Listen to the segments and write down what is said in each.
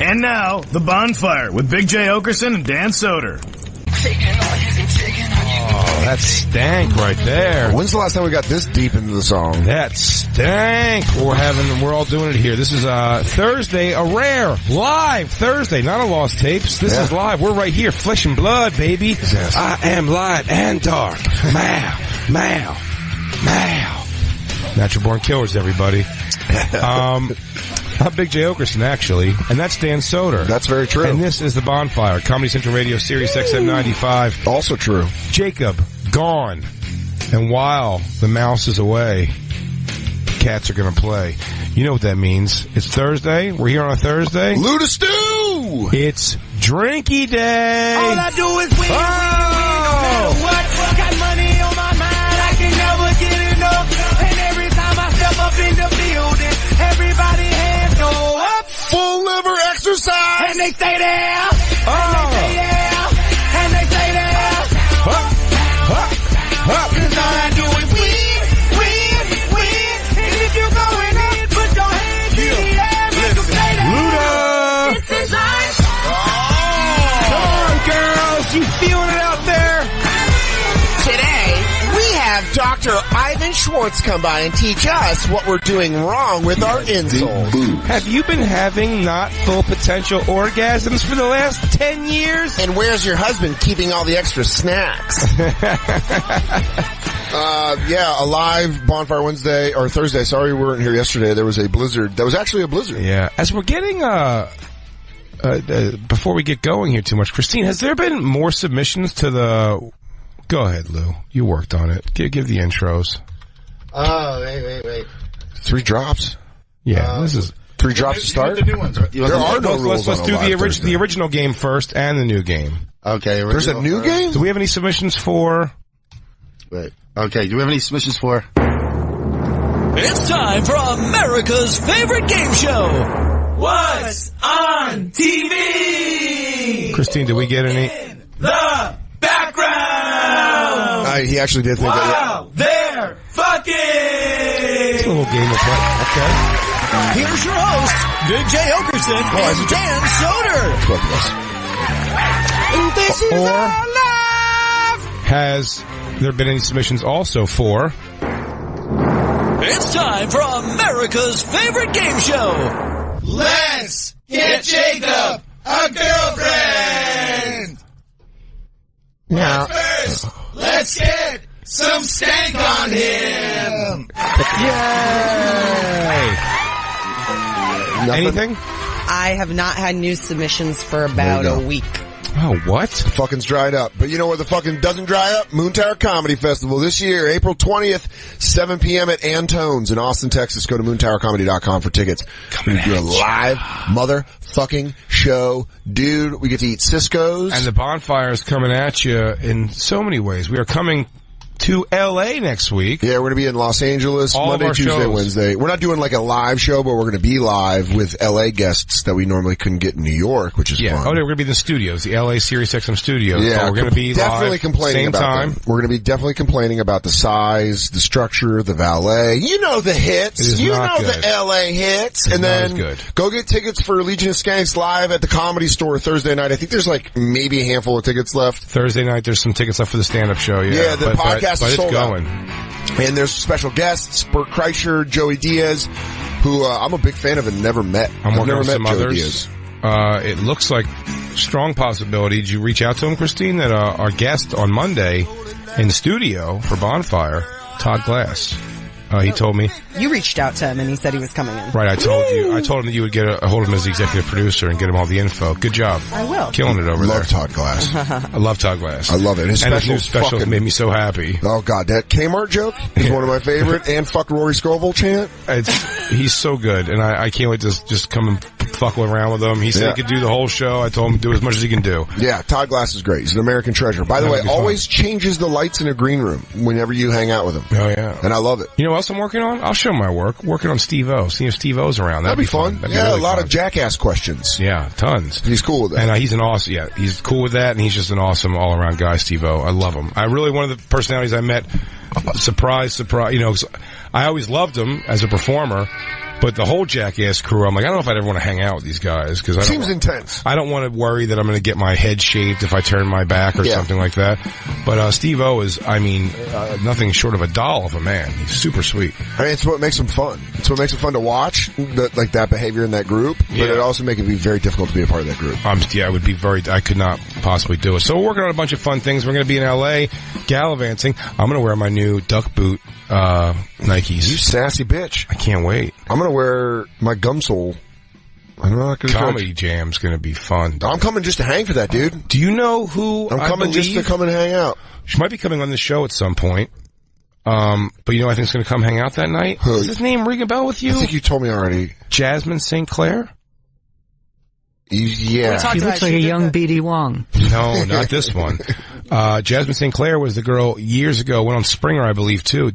And now, The Bonfire with Big J. Oakerson and Dan Soder. Oh, that stank right there. When's the last time we got this deep into the song? That stank. We're all doing it here. This is Thursday, a rare live Thursday, not a lost tapes. This is live. We're right here, flesh and blood, baby. Yes. I am light and dark. Mow. Natural born killers, everybody. I'm Big J. Oakerson, actually, and that's Dan Soder. That's very true. And this is The Bonfire, Comedy Central Radio, Sirius XM 95. Also true. Jacob, gone. And while the mouse is away, the cats are going to play. You know what that means. It's Thursday. We're here on a Thursday. Luda Stew! It's Drinky Day. All I do is win, no matter what. Got money on my mind, I can never get enough. And every time I step up in the building, everybody hands go up. Full liver exercise! And they stay there. And they stay there. And they stay there. Cause all I do is win. And if you're going in, put your hands in the air. Make them stay there. Luda! This is life. Come on, girls. You feeling it out there? Today, we have Dr. Ivan Schwartz come by and teach us what we're doing wrong with our insoles. Have you been having not full potential orgasms for the last 10 years? And where's your husband keeping all the extra snacks? A live Bonfire Wednesday, or Thursday, sorry we weren't here yesterday. There was a blizzard. That was actually a blizzard. Yeah. As we're getting, before we get going here too much, Christine, has there been more submissions to the... Go ahead, Lou. You worked on it. Give the intros. Oh, wait. 3 drops. Yeah, this is... 3 drops to start? The new ones, right? There are no rules. Let's do the original game first and the new game. Okay. There's a new game? Do we have any submissions for... Wait. Okay, do we have any submissions for... It's time for America's favorite game show. What's on TV? Christine, did we get any... The background. He actually did think that. Wow, they're fucking. It's a little game of play. Okay. Here's your host, Big J. Oakerson and Dan Soder. This is Or our life! has there been any submissions also for... It's time for America's favorite game show. Let's get Jacob a girlfriend. Now, First, let's get some stank on him. Yay! Anything? I have not had new submissions for about a week. Oh, what? Fucking's dried up. But you know where the fucking doesn't dry up? Moon Tower Comedy Festival this year, April 20th, 7 p.m. at Antone's in Austin, Texas. Go to moontowercomedy.com for tickets. We're going to do a live motherfucking show. Dude, we get to eat Cisco's. And the Bonfire is coming at you in so many ways. We are coming to L.A. next week. Yeah, we're going to be in Los Angeles All Monday, of our Tuesday, shows. Wednesday. We're not doing like a live show, but we're going to be live with L.A. guests that we normally couldn't get in New York, which is fun. Oh, we're going to be in the studios, the L.A. Sirius XM studios. Yeah, So we're going to be definitely live, complaining same about time. them. We're going to be definitely complaining about the size, the structure, the valet. You know the hits. It is You not know good. the L.A. hits. It's And not then as good. go get tickets for Legion of Skanks live at the Comedy Store Thursday night. I think there's like maybe a handful of tickets left. Thursday night, there's some tickets left for the stand-up show. Yeah, the podcast but is it's sold out. going. And there's special guests, Bert Kreischer, Joey Diaz, who I'm a big fan of and never met. I'm working never on met some Joey others. Diaz. It looks like strong possibility. Did you reach out to him, Christine? That our guest on Monday in studio for Bonfire, Todd Glass. He told me. You reached out to him and he said he was coming in. Right, I told him that you would get a hold of him as the executive producer and get him all the info. Good job. I will. Killing it over there. Love Todd Glass. I love Todd Glass. I love it. His and his new specials special made me so happy. Oh God, that Kmart joke is one of my favorite. And fuck Rory Scovel chant. He's so good, and I can't wait to just come and fuck around with him. He said he could do the whole show. I told him to do as much as he can do. Yeah, Todd Glass is great. He's an American treasure. By the way, always changes the lights in a green room whenever you hang out with him. Oh yeah, and I love it. You know what else I'm working on? I'll show my work. Working on Steve-O. Seeing if Steve-O's around. That'd be fun. That'd yeah, be really a lot fun. of jackass questions. Yeah, tons. He's cool with that. And he's an awesome, he's cool with that, and he's just an awesome all-around guy, Steve-O. I love him. I really, one of the personalities I met, surprise, you know, I always loved him as a performer, But the whole Jackass crew, I'm like, I don't know if I'd ever want to hang out with these guys because Seems intense. I don't want to worry that I'm going to get my head shaved if I turn my back or something like that. But Steve-O is, nothing short of a doll of a man. He's super sweet. I mean, it's what makes him fun. It's what makes it fun to watch, that behavior in that group. But it also makes it be very difficult to be a part of that group. It would be I could not possibly do it. So we're working on a bunch of fun things. We're going to be in LA gallivanting. I'm going to wear my new duck boot Nikes. You sassy bitch. I can't wait. I'm going to wear my gum sole. I'm not going to Comedy Jam's going to be fun. Dude. I'm coming just to hang for that, dude. Do you know who I'm coming just to come and hang out. She might be coming on the show at some point. But you know I think is going to come hang out that night? Who? Does his name ring a bell with you? I think you told me already. Jasmine St. Clair? Yeah. She looks like a young B.D. Wong. No, not this one. Jasmine St. Clair was the girl years ago, went on Springer, I believe, too.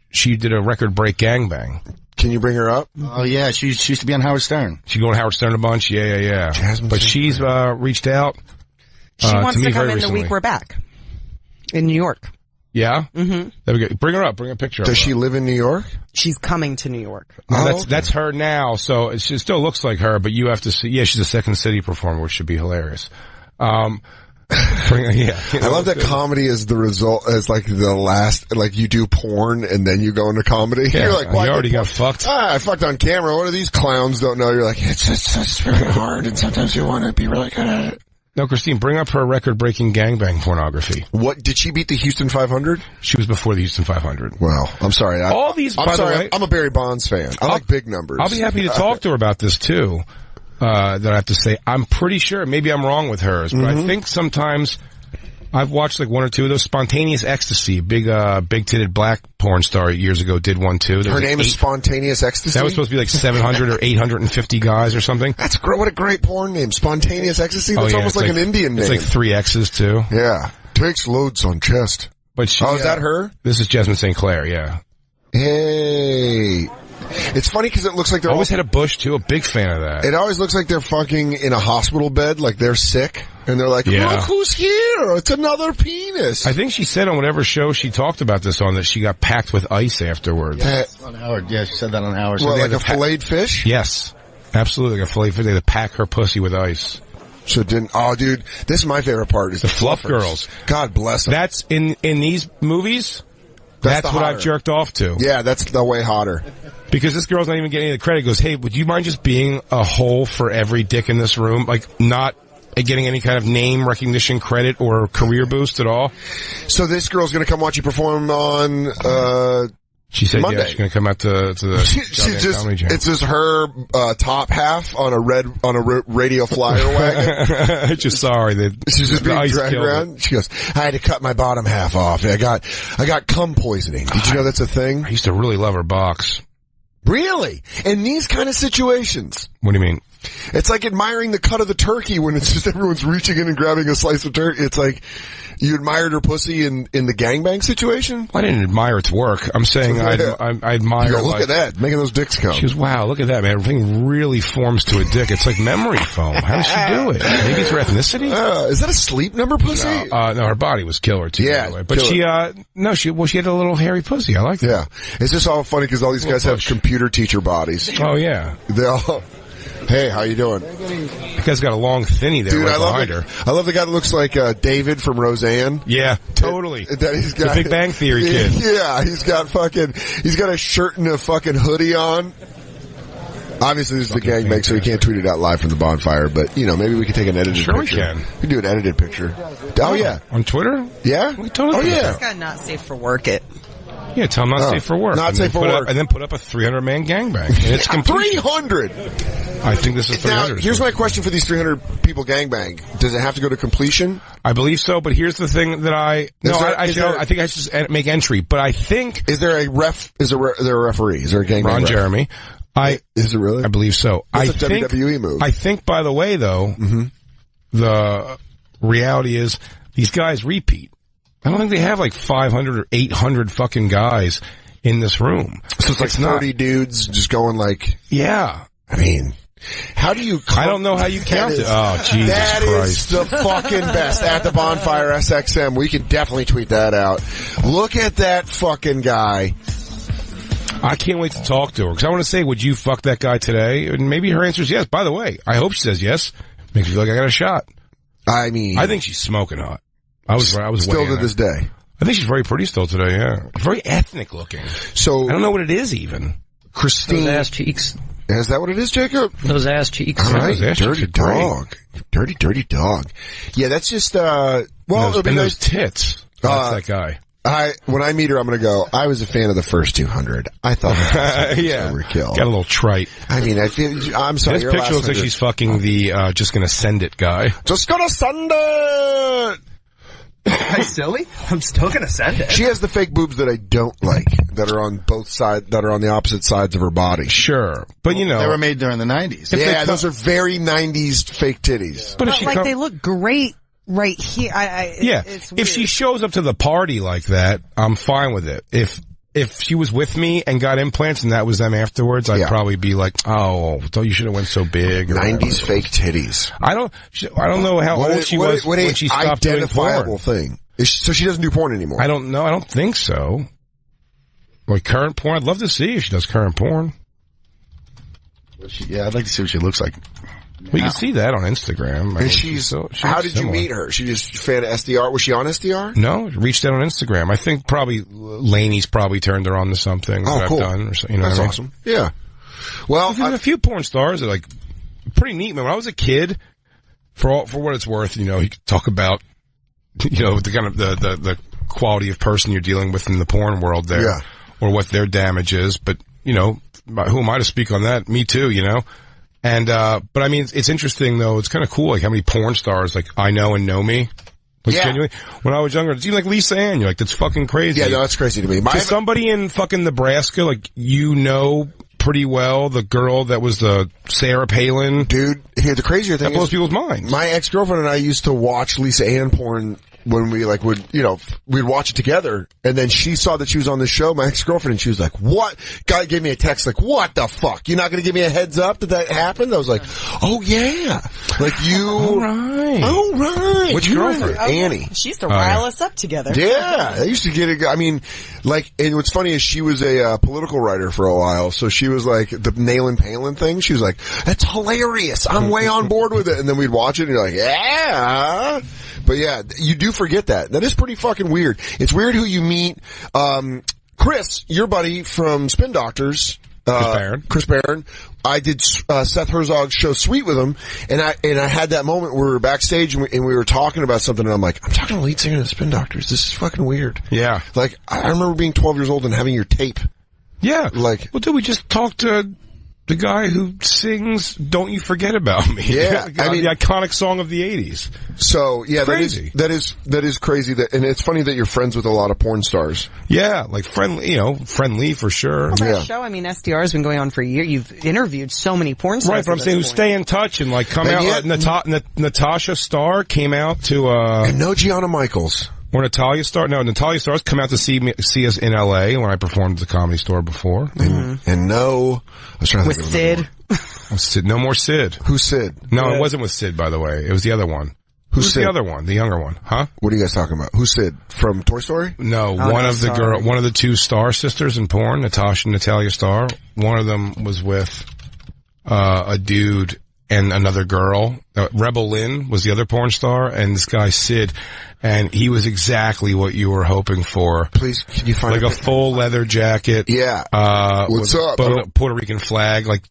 She did a record break gangbang. Can you bring her up? Oh, yeah. She used to be on Howard Stern. She go on Howard Stern a bunch. Yeah. Jasmine but she's reached out. She wants to come in recently. the week we're back. In New York. Yeah? Mm-hmm. There we go. Bring her up. Bring a picture of her. Does she live in New York? She's coming to New York. That's her now, so it still looks like her, but you have to see. Yeah, she's a Second City performer, which should be hilarious. I love that comedy is the result, as like the last, like you do porn and then you go into comedy. Yeah, you're like, you already got fucked. I fucked on camera. What do these clowns don't know? You're like, it's really hard and sometimes you want to be really good at it. No, Christine, bring up her record-breaking gangbang pornography. What, did she beat the Houston 500? She was before the Houston 500. Well, I'm sorry. I'm a Barry Bonds fan. I like big numbers. I'll be happy to talk to her about this too. That I have to say, I'm pretty sure, maybe I'm wrong with hers, but I think sometimes I've watched like one or two of those. Spontaneous Ecstasy, big-titted black porn star years ago did one too. Her name is Spontaneous Ecstasy? That was supposed to be like 700 or 850 guys or something. That's great. What a great porn name. Spontaneous Ecstasy? That's almost like an Indian name. It's like 3 X's too. Yeah. Takes loads on chest. But is that her? This is Jasmine St. Clair, yeah. Hey. It's funny because it looks like they're always had a bush too. A big fan of that. It always looks like they're fucking in a hospital bed, like they're sick, and they're like, "Look who's here! It's another penis." I think she said on whatever show she talked about this on that she got packed with ice afterwards. On Howard, yeah, she said that on Howard. Well, like a filleted fish? Yes, absolutely, like a filleted fish. They had to pack her pussy with ice. So dude, this is my favorite part is the fluff girls. God bless them. That's in these movies. That's what I've jerked off to. Yeah, that's the way hotter. Because this girl's not even getting any credit. Goes, hey, would you mind just being a hole for every dick in this room? Like, not getting any kind of name recognition credit or career boost at all? So this girl's gonna come watch you perform on, she said, Monday. yeah, she's gonna come out to the Comedy Jam. It's just her, top half on a radio flyer wagon. Just sorry. She's just being dragged around. She goes, I had to cut my bottom half off. I got cum poisoning. Did you know that's a thing? I used to really love her box. Really? In these kind of situations? What do you mean? It's like admiring the cut of the turkey when it's just everyone's reaching in and grabbing a slice of turkey. It's like you admired her pussy in the gangbang situation? I didn't admire its work. I'm saying I admire. You go, look at that, making those dicks come. She goes, wow, look at that, man. Everything really forms to a dick. It's like memory foam. How does she do it? Maybe it's her ethnicity? Is that a sleep number pussy? No, her body was killer too. Yeah. By the way. But she had a little hairy pussy. I like that. Yeah. It's just all funny because all these guys have computer teacher bodies. Oh yeah. They all... Hey, how you doing? That guy's got a long thinny there. Dude, right behind her. I love the guy that looks like David from Roseanne. Yeah, totally. The Big Bang Theory kid. Yeah, he's got a shirt and a fucking hoodie on. Obviously, this is the gangbang, so we can't tweet it out live from the bonfire. But maybe we can take an edited picture. Sure, we can. We can do an edited picture. Oh yeah, on Twitter. Yeah, we totally. Oh yeah. This guy not safe for work. Yeah, tell him not safe for work. Not safe for work. And then put up a 300-man gangbang. And it's complete. 300! I think this is 300. Now, here's my question for these 300 people gangbang. Does it have to go to completion? I believe so, but here's the thing that I think I should just make entry, but I think... Is there a referee? Is there a gangbang Ron ref? Jeremy. Is it really? I believe so. That's a WWE move. I think, by the way, though, the reality is these guys repeat. I don't think they have like 500 or 800 fucking guys in this room. So it's like 30 dudes just going like... Yeah. I mean, how do you... I don't know how you count it. Oh, Jesus That Christ. is the fucking best. At the Bonfire SXM. We can definitely tweet that out. Look at that fucking guy. I can't wait to talk to her because I want to say, would you fuck that guy today? And maybe her answer is yes. By the way, I hope she says yes. Makes me feel like I got a shot. I mean, I think she's smoking hot. I was still to this day. I think she's very pretty still today. Yeah, very ethnic looking. So I don't know what it is even. Christine, Those ass cheeks. is that what it is, Jacob? Those ass cheeks. All right, Those ass cheeks dirty are great. dog, dirty dog. Yeah, that's just well, Those, it'll be and nice. those tits. That's that guy. When I meet her, I'm going to go, I was a fan of the first 200. I thought that was overkill. Got a little trite. I mean, I'm sorry. This picture looks like she's fucking the just gonna send it guy. Just gonna send it! Hey, silly? I'm still gonna send it. She has the fake boobs that I don't like, that are on both sides, that are on the opposite sides of her body. Sure. But you know. They were made during the 90s. Yeah, those are very 90s fake titties. But like they look great right here. It's weird. If she shows up to the party like that, I'm fine with it. If she was with me and got implants and that was them afterwards, I'd probably be like, oh, you should have went so big. Or 90s fake titties. I don't know how old she was when she stopped doing porn. Thing. So she doesn't do porn anymore? I don't know. I don't think so. Like current porn, I'd love to see if she does current porn. Yeah, I'd like to see what she looks like. We can see that on Instagram. How did you meet her? She just a fan of SDR. Was she on SDR? No, reached out on Instagram. I think probably Laney's probably turned her on to something that cool. I've done. Or so, you know That's what I mean? awesome. Yeah. Well, there's a few porn stars that are like pretty neat. Man, when I was a kid, for what it's worth, you know, you could talk about, you know, the kind of the quality of person you're dealing with in the porn world there, or what their damage is. But you know, who am I to speak on that? Me too, you know. And, but I mean, it's interesting though. It's kind of cool, like how many porn stars, like, I know and know me. Like, genuinely. When I was younger, it's even like Lisa Ann. You're like, that's fucking crazy. Yeah, no, that's crazy to me. To somebody in fucking Nebraska, like, you know pretty well the girl that was the Sarah Palin. Dude, here, the crazier thing that blows people's minds. My ex-girlfriend and I used to watch Lisa Ann porn when we we'd watch it together, and then she saw that she was on the show, my ex-girlfriend, and she was like, what? Guy gave me a text like, what the fuck? You're not gonna give me a heads up that happened? I was like, oh yeah. Like you. Alright. Which girlfriend? Annie. She used to rile us up together. Yeah. I used to get it. I mean, like, and what's funny is she was a political writer for a while, so she was like, the Nayland Palin thing, she was like, that's hilarious. I'm way on board with it. And then we'd watch it and you're like, yeah. But yeah, you do forget that. That is pretty fucking weird. It's weird who you meet. Chris, your buddy from Spin Doctors, Chris Barron. I did Seth Herzog's show Sweet with him, and I had that moment where we were backstage and we were talking about something, and I'm like, I'm talking to the lead singer of the Spin Doctors. This is fucking weird. Yeah. Like, I remember being 12 years old and having your tape. Yeah. Like, well, dude, we just talked to the guy who sings "Don't You Forget About Me." Yeah, I mean, the iconic song of the '80s. So yeah, crazy. That is crazy. And it's funny that you're friends with a lot of porn stars. Yeah, like friendly for sure. Well, that show, I mean, SDR has been going on for a year. You've interviewed so many porn stars. Right, but I'm saying who stay in touch and like come out. Natasha Starr came out to and no Gianna Michaels. Or Natalia Starr. No, Natalia Starr's come out to see us in L.A. when I performed at the Comedy Store before. And no, I was trying to with Sid. Sid. No more Sid. Who's Sid? No, it wasn't with Sid, by the way. It was the other one. Who's Sid? The other one? The younger one, huh? What are you guys talking about? Who's Sid? From Toy Story? No, one of the two Starr sisters in porn, Natasha and Natalia Starr. One of them was with a dude and another girl. Rebel Lynn was the other porn star, and this guy Sid, and he was exactly what you were hoping for. Please, can you find like a full leather jacket? Yeah. What's up? Puerto Rican flag, like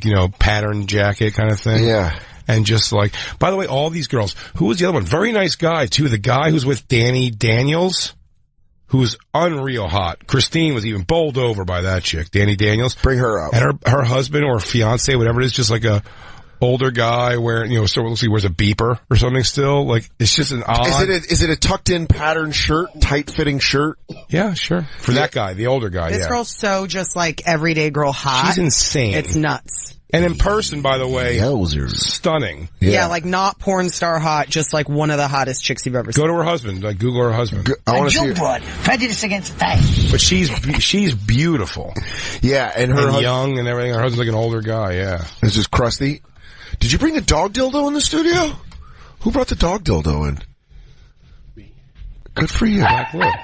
you know, pattern jacket kind of thing. Yeah. And just like, by the way, all these girls. Who was the other one? Very nice guy too. The guy who's with Danny Daniels, who's unreal hot. Christine was even bowled over by that chick, Danny Daniels. Bring her up. And her husband or fiance, whatever it is, just like a older guy wearing, you know, so he wears a beeper or something still. Like, it's just an odd. Is it a tucked in pattern shirt, tight fitting shirt? Yeah, sure. For that guy, the older guy, This girl's so just like everyday girl hot. She's insane. It's nuts. And in person, by the way, stunning. Yeah, like not porn star hot, just like one of the hottest chicks you've ever seen. Go to her husband, like Google her husband. I want to see blood, prejudice against faith. But she's beautiful. Yeah, and her young and everything. Her husband's like an older guy, yeah. This is crusty. Did you bring the dog dildo in the studio? Who brought the dog dildo in? Good for you. Black Wood.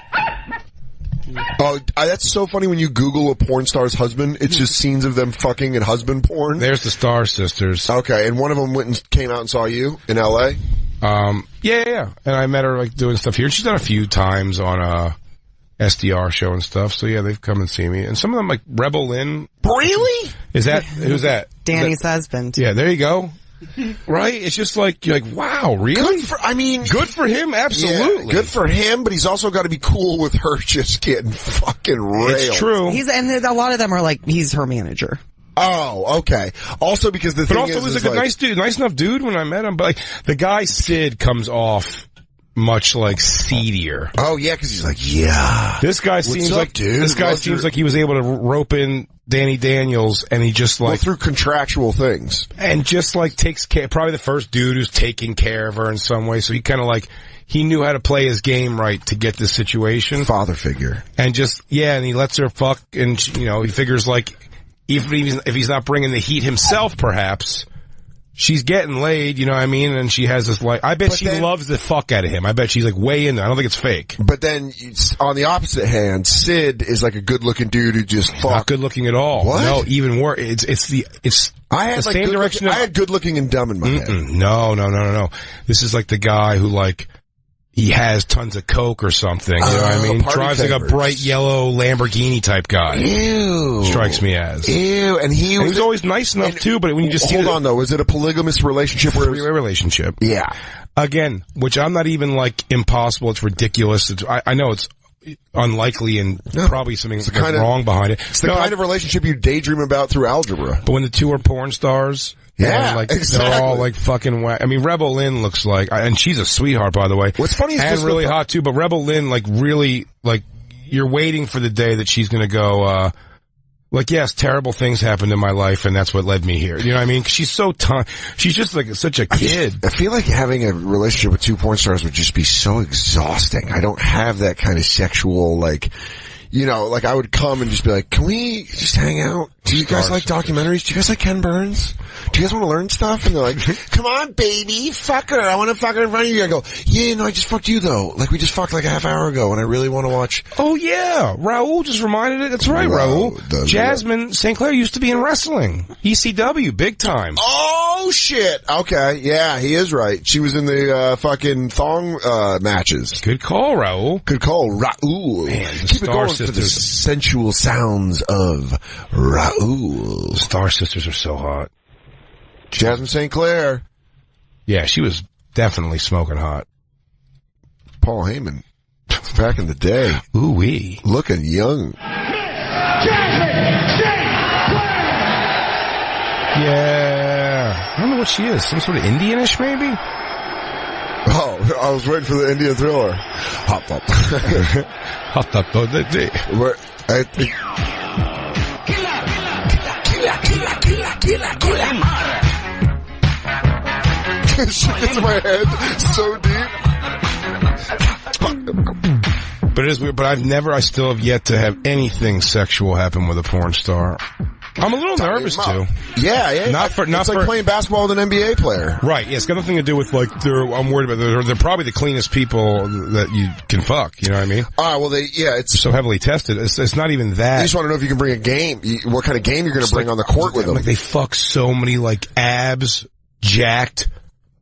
Oh, that's so funny when you Google a porn star's husband. It's just scenes of them fucking in husband porn. There's the Star Sisters. Okay, and one of them went and came out and saw you in L.A.? Yeah. And I met her, like, doing stuff here. She's done a few times on a SDR show and stuff. So, yeah, they've come and seen me. And some of them, like, Rebel Lynn. Really? Who's that? Danny's husband. Yeah, there you go. Right? It's just like, you're like, wow, really? Good for him, absolutely. Yeah, good for him, but he's also got to be cool with her just getting fucking railed. It's true. And a lot of them are like, he's her manager. Oh, okay. Also because the thing is... But also, he was like a nice dude, nice enough dude when I met him, but like, the guy Sid comes off much like seedier. Oh yeah, because he's like, yeah. This guy seems like he was able to rope in Danny Daniels, and he just like through contractual things, and just like takes care. Probably the first dude who's taking care of her in some way. So he kind of like he knew how to play his game right to get this situation. Father figure, and just and he lets her fuck, and he figures like if he's not bringing the heat himself, perhaps. She's getting laid, you know what I mean? And she has this I bet she loves the fuck out of him. I bet she's like way in there. I don't think it's fake. But then, on the opposite hand, Sid is like a good looking dude who just not good looking at all. What? No, even worse. It's the same direction. I had good looking and dumb in my head. No. This is like the guy who like, he has tons of coke or something, you know what I mean? Drives like a bright yellow Lamborghini type guy. Ew. Strikes me as. Ew. And he was always nice enough too, but when you just Hold on though, is it a polygamous relationship? Three-way relationship. Yeah. Again, which I'm not even like impossible, it's ridiculous. I know it's unlikely and probably something wrong behind it. It's the kind of relationship you daydream about through algebra. But when the two are porn stars... Yeah, exactly. They're all like fucking whack. I mean, Rebel Lynn looks like, and she's a sweetheart, by the way. What's funny is and just really hot too. But Rebel Lynn, like, really, like, you're waiting for the day that she's gonna go, like, yes, terrible things happened in my life, and that's what led me here. You know what I mean? 'Cause she's so she's just like such a kid. I feel like having a relationship with two porn stars would just be so exhausting. I don't have that kind of sexual, like, like I would come and just be like, can we just hang out? Do you guys like documentaries? Do you guys like Ken Burns? Do you guys want to learn stuff? And they're like, come on, baby, fuck her. I want to fuck her in front of you. I go, yeah, no, I just fucked you though. Like we just fucked like a half hour ago and I really want to watch. Oh yeah. Raul just reminded it. That's right, Raul. Jasmine St. Clair used to be in wrestling. ECW, big time. Oh shit. Okay. Yeah, he is right. She was in the, fucking thong, matches. Good call, Raul. Good call, Raul. Man, keep it going for the sensual sounds of Raul. The Star Sisters are so hot. Jasmine St. Clair. Yeah, she was definitely smoking hot. Paul Heyman. Back in the day. Ooh-wee. Looking young. Yeah. I don't know what she is. Some sort of Indianish, maybe? Oh, I was waiting for the Indian Thriller. Hop, hop. Hop, hop, Shit gets in my head so deep. But it is weird, but I still have yet to have anything sexual happen with a porn star. I'm a little nervous too. Yeah. Not it's for like playing basketball with an NBA player. Right, yeah, it's got nothing to do with like, I'm worried about, they're probably the cleanest people that you can fuck, you know what I mean? It's so heavily tested. It's not even that. You just want to know if you can bring a game, what kind of game you're going to bring on the court with them. Like they fuck so many like abs, jacked,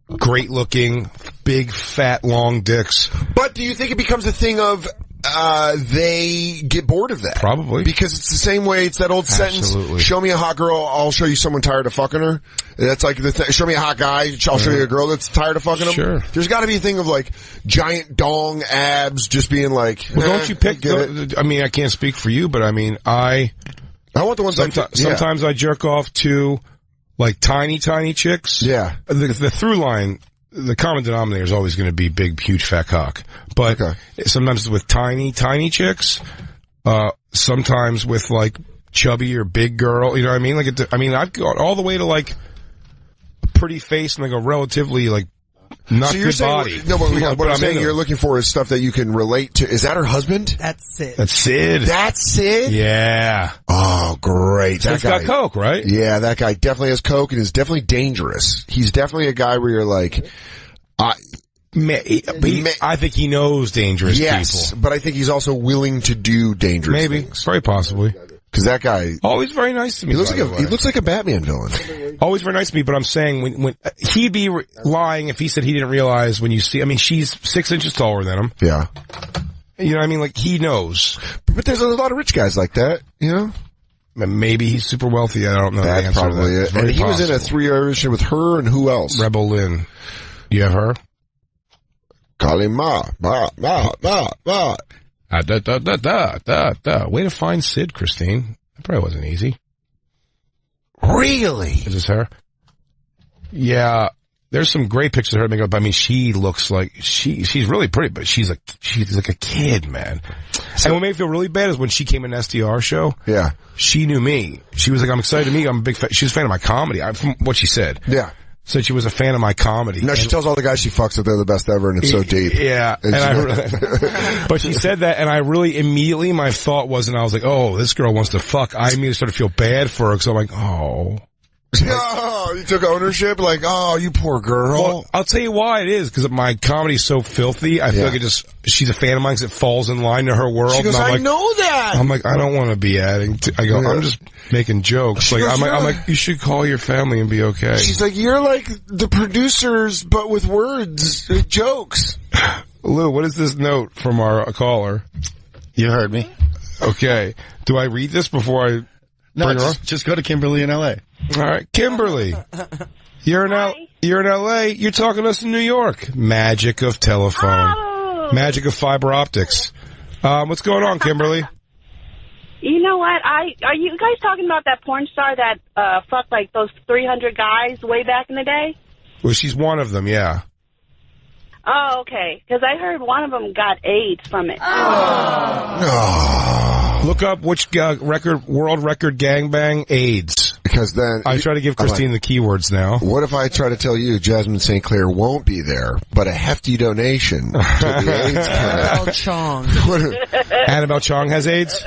great looking, big, fat, long dicks. But do you think it becomes a thing of, they get bored of that? Probably. Because it's the same way, it's that old sentence, show me a hot girl, I'll show you someone tired of fucking her. That's like show me a hot guy, I'll show you a girl that's tired of fucking him. Sure. There's gotta be a thing of like, giant dong abs just being like, well, don't you pick, I mean, I can't speak for you, but I mean, I want the ones sometimes I jerk off to, like, tiny chicks. Yeah. The through line, the common denominator is always going to be big, huge, fat cock. But sometimes with tiny chicks, sometimes with like chubby or big girl, you know what I mean? Like, I've got all the way to like a pretty face and like a relatively like not good body. No, but what I'm saying you're looking for is stuff that you can relate to. Is that her husband? That's Sid. That's Sid. That's Sid? Yeah. Oh, great. Sid's got coke, right? Yeah, that guy definitely has coke and is definitely dangerous. He's definitely a guy where you're like, I think he knows dangerous people. But I think he's also willing to do dangerous things. Very possibly. Because that guy... Always very nice to me, he looks like a Batman villain. Always very nice to me, but I'm saying when he'd be lying if he said he didn't realize when you see... I mean, she's 6 inches taller than him. Yeah. You know what I mean? Like, he knows. But there's a lot of rich guys like that, you know? Maybe he's super wealthy. I don't know. That's the answer probably to that. it. And he was in a 3-year relationship with her and who else? Rebel Lynn. You have her? Call him Ma. Ma. Way to find Sid, Christine. That probably wasn't easy. Really? Is this her? Yeah. There's some great pictures of her makeup. I mean, she looks like she's really pretty, but she's like a kid, man. And what made me feel really bad is when she came in an SDR show. Yeah. She knew me. She was like, I'm excited to meet you. I'm a big fan. She was a fan of my comedy. From what she said. Yeah. Said she was a fan of my comedy. No, she tells all the guys she fucks that they're the best ever, and it's so deep. Yeah. But she said that, and I really immediately, my thought wasn't, I was like, oh, this girl wants to fuck. I immediately started to feel bad for her, because I'm like, oh. Oh, you took ownership? Like, oh, you poor girl. Well, I'll tell you why it is, because my comedy's so filthy. I feel like she's a fan of mine because it falls in line to her world. She goes, I know that. I'm like, I don't want to be adding to, I go, I'm just making jokes. She like, goes, I'm like, you should call your family and be okay. She's like, you're like the producers, but with words, jokes. Lou, what is this note from our caller? You heard me. Okay. Do I read this before I... No, just go to Kimberly in L.A. All right, Kimberly. You're in L.A. You're talking to us in New York. Magic of telephone. Oh. Magic of fiber optics. What's going on, Kimberly? You know what? Are you guys talking about that porn star that fucked like those 300 guys way back in the day? Well, she's one of them, yeah. Oh, okay. Because I heard one of them got AIDS from it. Look up which world record gangbang AIDS. Because then... I try to give Christine the keywords now. What if I try to tell you Jasmine St. Clair won't be there, but a hefty donation to the AIDS Annabelle Chong. Annabelle Chong has AIDS?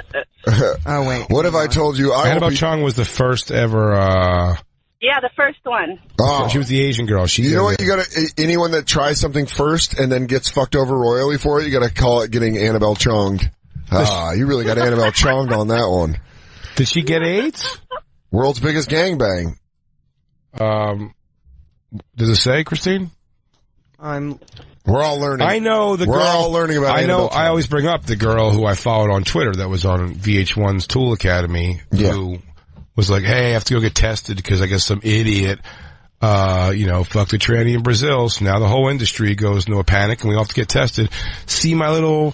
Oh, wait. What if I told you... Annabelle Chong was the first ever... Yeah, the first one. Oh. She was the Asian girl. You know what? You gotta... Anyone that tries something first and then gets fucked over royally for it, you gotta call it getting Annabelle Chonged. You really got Annabelle Chonged on that one. Did she get AIDS? World's biggest gangbang. Does it say, Christine? We're all learning. I know the girl. We're all learning about Annabelle Chong. I always bring up the girl who I followed on Twitter that was on VH1's Tool Academy who was like, hey, I have to go get tested because I guess some idiot, fucked a tranny in Brazil. So now the whole industry goes into a panic and we all have to get tested. See my little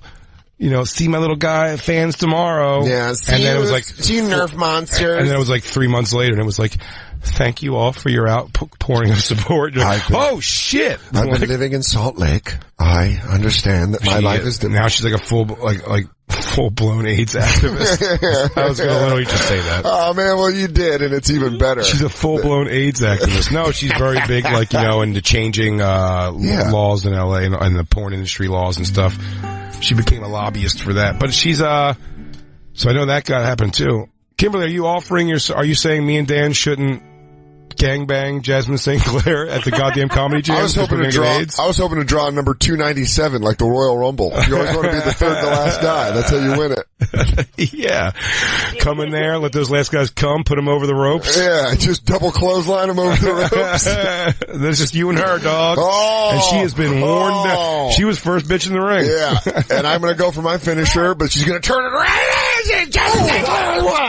guy fans tomorrow. Yeah, and then it was like, see you Nerf monsters. And then it was like 3 months later, and it was like, thank you all for your outpouring of support. Like, oh shit! I've been living in Salt Lake. I understand that my life is different. Now she's like a full blown AIDS activist. I was going to literally just say that. Oh man, well you did, and it's even better. She's a full blown AIDS activist. No, she's very big, into changing laws in LA and the porn industry laws and stuff. She became a lobbyist for that. But she's, so I know that got happened too. Kimberly, are you saying me and Dan shouldn't gangbang Jasmine St. Clair at the goddamn comedy jam? I was hoping to draw number 297 like the Royal Rumble. You always want to be the third to last guy. That's how you win it. Yeah. Come in there, let those last guys come, put them over the ropes. Yeah, just double clothesline them over the ropes. There's just you and her, dog. Oh, and she has been warned down. She was first bitch in the ring. Yeah. And I'm going to go for my finisher, but she's going to turn it around.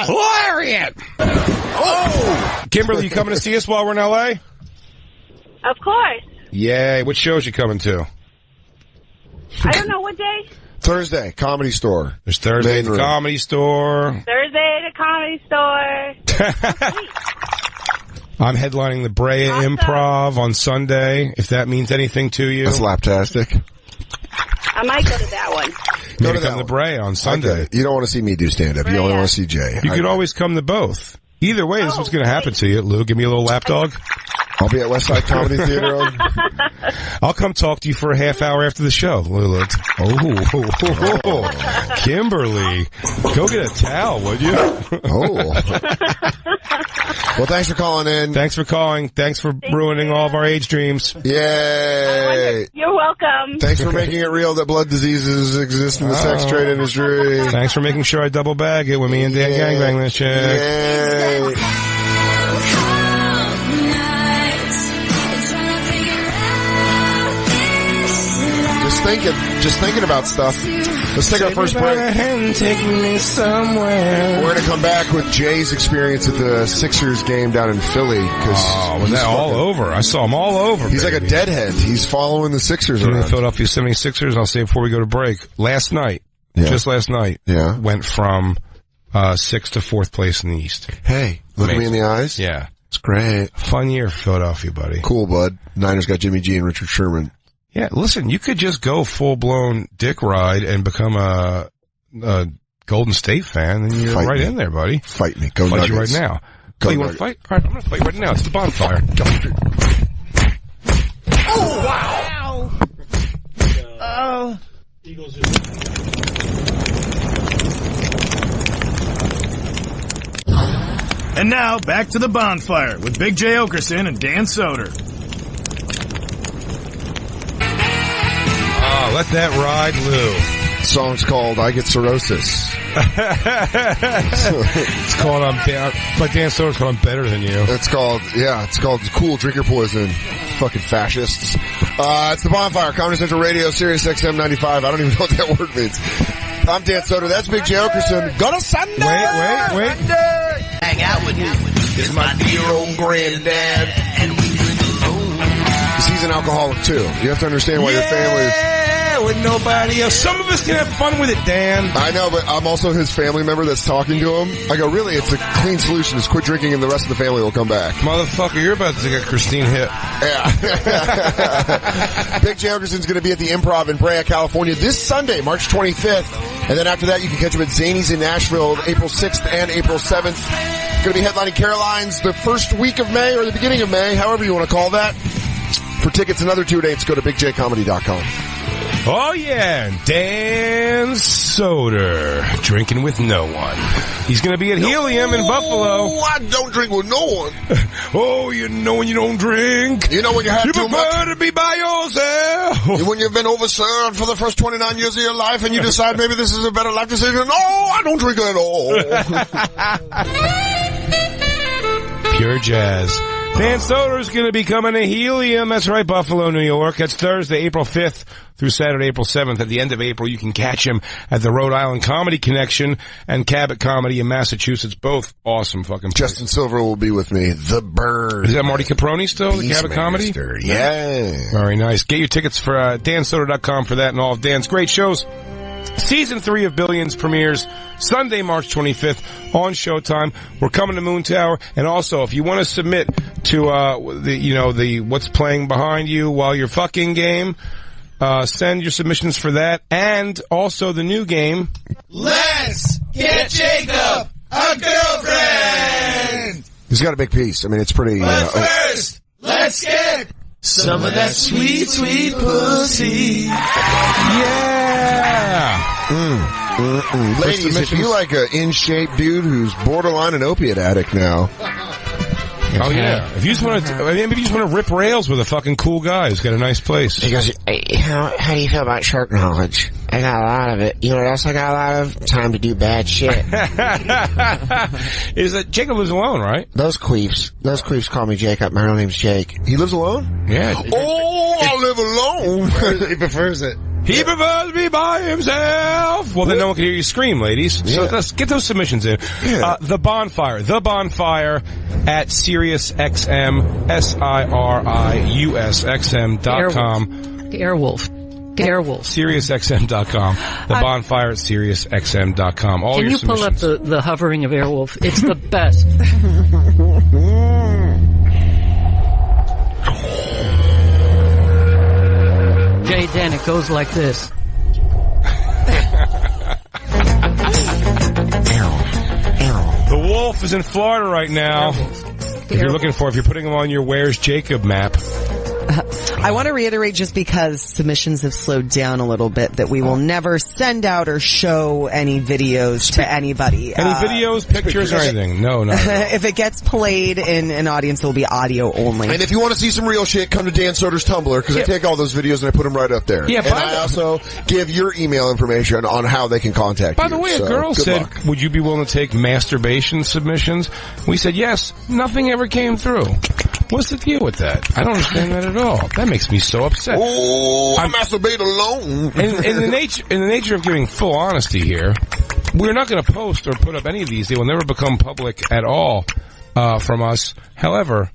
Lariat! Oh! Kimberly, you coming to see us while we're in L.A.? Of course. Yay. What shows you coming to? I don't know what day. Thursday, Comedy Store. There's Thursday at the Comedy Store. Thursday at the Comedy Store. I'm headlining the Brea Improv on Sunday, if that means anything to you. That's laptastic. I might go to that one. Go to the Brea on Sunday. You don't want to see me do stand-up. You only want to see Jay. You could always come to both. Either way, this is what's going to happen to you. Lou, give me a little lap dog. I'll be at Westside Comedy Theater. I'll come talk to you for a half hour after the show. Lulu. Oh, Kimberly. Go get a towel, would you? Oh. Well, thanks for calling in. Thanks for calling. Thanks for ruining all of our age dreams. Yay. You're welcome. Thanks for making it real that blood diseases exist in the sex trade industry. Thanks for making sure I double bag it with me and Dan gangbang this shit. Yay. Just thinking about stuff. Let's take our first break. Take me somewhere. We're going to come back with Jay's experience at the Sixers game down in Philly. Was that all over? I saw him all over. He's like a deadhead. He's following the Sixers around. The Philadelphia 76ers, I'll say before we go to break, just last night, went from 6th to 4th place in the East. Hey, look at me in the eyes. Yeah. It's great. Fun year for Philadelphia, buddy. Cool, bud. Niners got Jimmy G and Richard Sherman. Yeah, listen, you could just go full-blown dick ride and become a Golden State fan, and you're right in there, buddy. Fight me. Go Fight Nuggets. you right now. Go you want to fight? All right, I'm going to fight you right now. It's the Bonfire. Oh, wow. Oh. Eagles And now, back to the Bonfire with Big J. Oakerson and Dan Soder. Oh, let that ride, Lou. The song's called I Get Cirrhosis. It's called but Dan Soder's called I'm Better Than You. It's called Cool Drink Your Poison. Fucking fascists. It's the Bonfire, Comedy Central Radio, Sirius XM 95. I don't even know what that word means. I'm Dan Soder. That's Big J. Oakerson. Go to Sunday! Wait. hang out with me. It's my dear old granddad, and we drink alone. Because he's an alcoholic too. You have to understand why your family is... with nobody else. Some of us can have fun with it, Dan. I know, but I'm also his family member that's talking to him. I go, really, it's a clean solution. Just quit drinking and the rest of the family will come back. Motherfucker, you're about to get Christine hit. Yeah. Big J. Oakerson's going to be at the Improv in Brea, California this Sunday, March 25th. And then after that, you can catch him at Zany's in Nashville, April 6th and April 7th. Going to be headlining Caroline's the first week of May or the beginning of May, however you want to call that. For tickets and other tour dates, go to bigjcomedy.com. Oh, yeah, Dan Soder, drinking with no one. He's going to be at Helium in Buffalo. Oh, I don't drink with no one. Oh, you know when you don't drink. You know when you have too much. You prefer to be by yourself. When you've been overserved for the first 29 years of your life and you decide maybe this is a better life decision. No, I don't drink at all. Pure jazz. Dan Soder is going to be coming to Helium. That's right, Buffalo, New York. That's Thursday, April 5th through Saturday, April 7th. At the end of April, you can catch him at the Rhode Island Comedy Connection and Cabot Comedy in Massachusetts. Both awesome fucking places. Justin Silver will be with me. The Bird. Is that Marty Caproni still? The Cabot Comedy? Yeah. Very nice. Get your tickets for dansoder.com for that and all of Dan's great shows. Season 3 of Billions premieres Sunday, March 25th on Showtime. We're coming to Moon Tower. And also, if you want to submit to, the what's playing behind you while you're fucking game, send your submissions for that. And also the new game. Let's get Jacob a girlfriend! He's got a big piece. I mean, it's pretty... But first, let's get some of that sweet, sweet pussy. Yeah! Ladies, if you like an in-shape dude who's borderline an opiate addict now... Oh yeah! If you just want to, maybe you just want to rip rails with a fucking cool guy who's got a nice place. He goes, hey, how do you feel about shark knowledge? I got a lot of it. You know what else I got a lot of? Time to do bad shit. Is that Jacob lives alone, right? Those queefs call me Jacob. My real name's Jake. He lives alone? Yeah. Oh, I live alone. He prefers it. He prefers to be by himself. Well, then no one can hear you scream, ladies. Yeah. So let's get those submissions in. Yeah. The Bonfire at SiriusXM, SiriusXM.com. Airwolf. SiriusXM.com. The Bonfire at SiriusXM.com. All Can your you pull up submissions. the hovering of Airwolf? It's the best. Jay, Dan, it goes like this. The wolf is in Florida right now. If you're putting them on your Where's Jacob map. I want to reiterate, just because submissions have slowed down a little bit, that we will never send out or show any videos to anybody. Any videos, pictures, or anything? No. If it gets played in an audience, it will be audio only. And if you want to see some real shit, come to Dan Soder's Tumblr, because I take all those videos and I put them right up there. Yeah, and I also give your email information on how they can contact you. By the way, a girl said, would you be willing to take masturbation submissions? We said yes. Nothing ever came through. What's the deal with that? I don't understand that at all. That makes me so upset. Oh, I masturbate alone. In the nature of giving full honesty here, we're not going to post or put up any of these. They will never become public at all from us. However,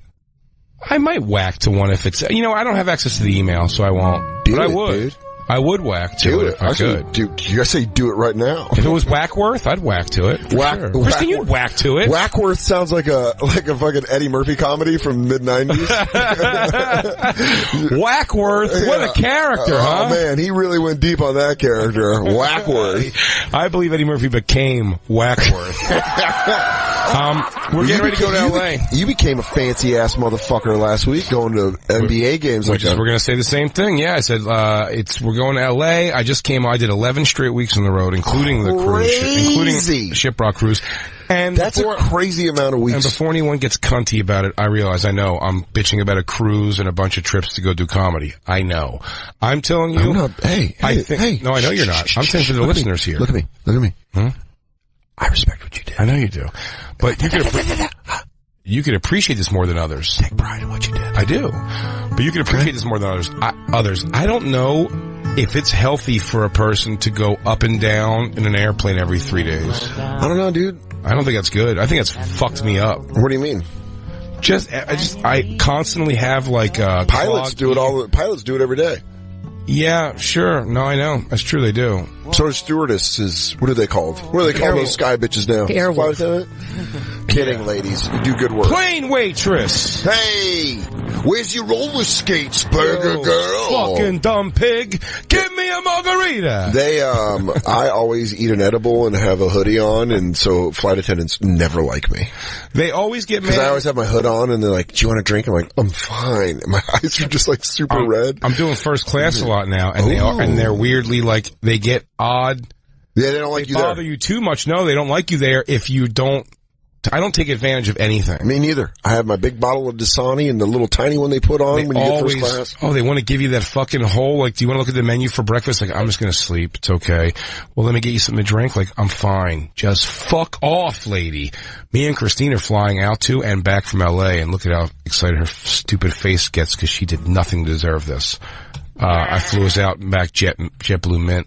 I might whack to one if it's... I don't have access to the email, so I won't. But I would. Dude. I would whack to it if I could. I say do it right now. If it was Whackworth, I'd whack to it. Kristen, you'd whack to it. Whackworth sounds like a fucking Eddie Murphy comedy from mid-90s. Whackworth, what a character, huh? Oh man, he really went deep on that character. Whackworth. I believe Eddie Murphy became Whackworth. We're getting ready to go to L.A. You became a fancy-ass motherfucker last week going to NBA games like that. We're going to say the same thing. Yeah, I said, we're going to L.A. I did 11 straight weeks on the road, including the including the Shiprock cruise. And that's a crazy amount of weeks. And before anyone gets cunty about it, I realize, I'm bitching about a cruise and a bunch of trips to go do comedy. I know. I'm telling you. No, I know you're not. I'm saying for the listeners here. Look at me. I respect what you did. I know you do. But you could appreciate this more than others. Take pride in what you did. I do. But you can appreciate this more than others. I don't know if it's healthy for a person to go up and down in an airplane every 3 days. I don't know, dude. I don't think that's good. I think that's fucked me up. What do you mean? I constantly have pilots do it Pilots do it every day. Yeah, sure. No, I know. That's true, they do. So are stewardesses. What are they called? What do they call those sky bitches now? Airwolf. Kidding, ladies. You do good work. Plane waitress. Hey, where's your roller skates, burger girl? Fucking dumb pig. Give me a margarita. I always eat an edible and have a hoodie on, and so flight attendants never like me. They always get mad. Because I always have my hood on, and they're like, do you want a drink? I'm like, I'm fine. My eyes are just super red. I'm doing first class a lot now, and they're weirdly they get odd. Yeah, they don't like you there. They bother you too much. No, they don't like you there if you don't. I don't take advantage of anything. Me neither. I have my big bottle of Dasani and the little tiny one they put on when you get first class. Oh, they want to give you that fucking whole, do you want to look at the menu for breakfast? I'm just going to sleep. It's okay. Well, let me get you something to drink. I'm fine. Just fuck off, lady. Me and Christine are flying out to and back from L.A. and look at how excited her stupid face gets because she did nothing to deserve this. I flew us out and back JetBlue Mint.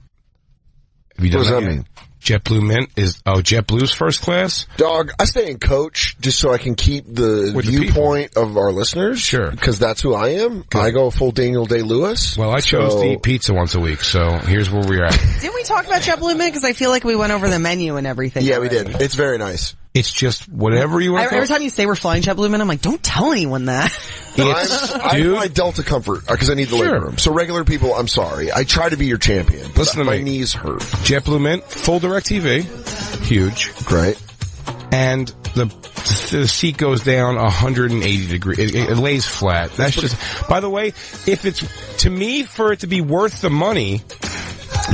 Have you done what does that mean? JetBlue Mint is, JetBlue's first class? Dog, I stay in coach just so I can keep the viewpoint of our listeners. Sure. Because that's who I am. Good. I go full Daniel Day-Lewis. Well, I chose to eat pizza once a week, so here's where we're at. Didn't we talk about JetBlue Mint? Because I feel like we went over the menu and everything. Yeah, already. We did. It's very nice. It's just whatever you want. Every time you say we're flying JetBlue Mint, I'm like, don't tell anyone that. I fly Delta Comfort because I need the leg room. So regular people, I'm sorry. I try to be your champion. Listen to me. My knees hurt. JetBlue Mint, full DirecTV, huge, great, and the seat goes down 180 degrees. It lays flat. That's just. By the way, if it's to me for it to be worth the money,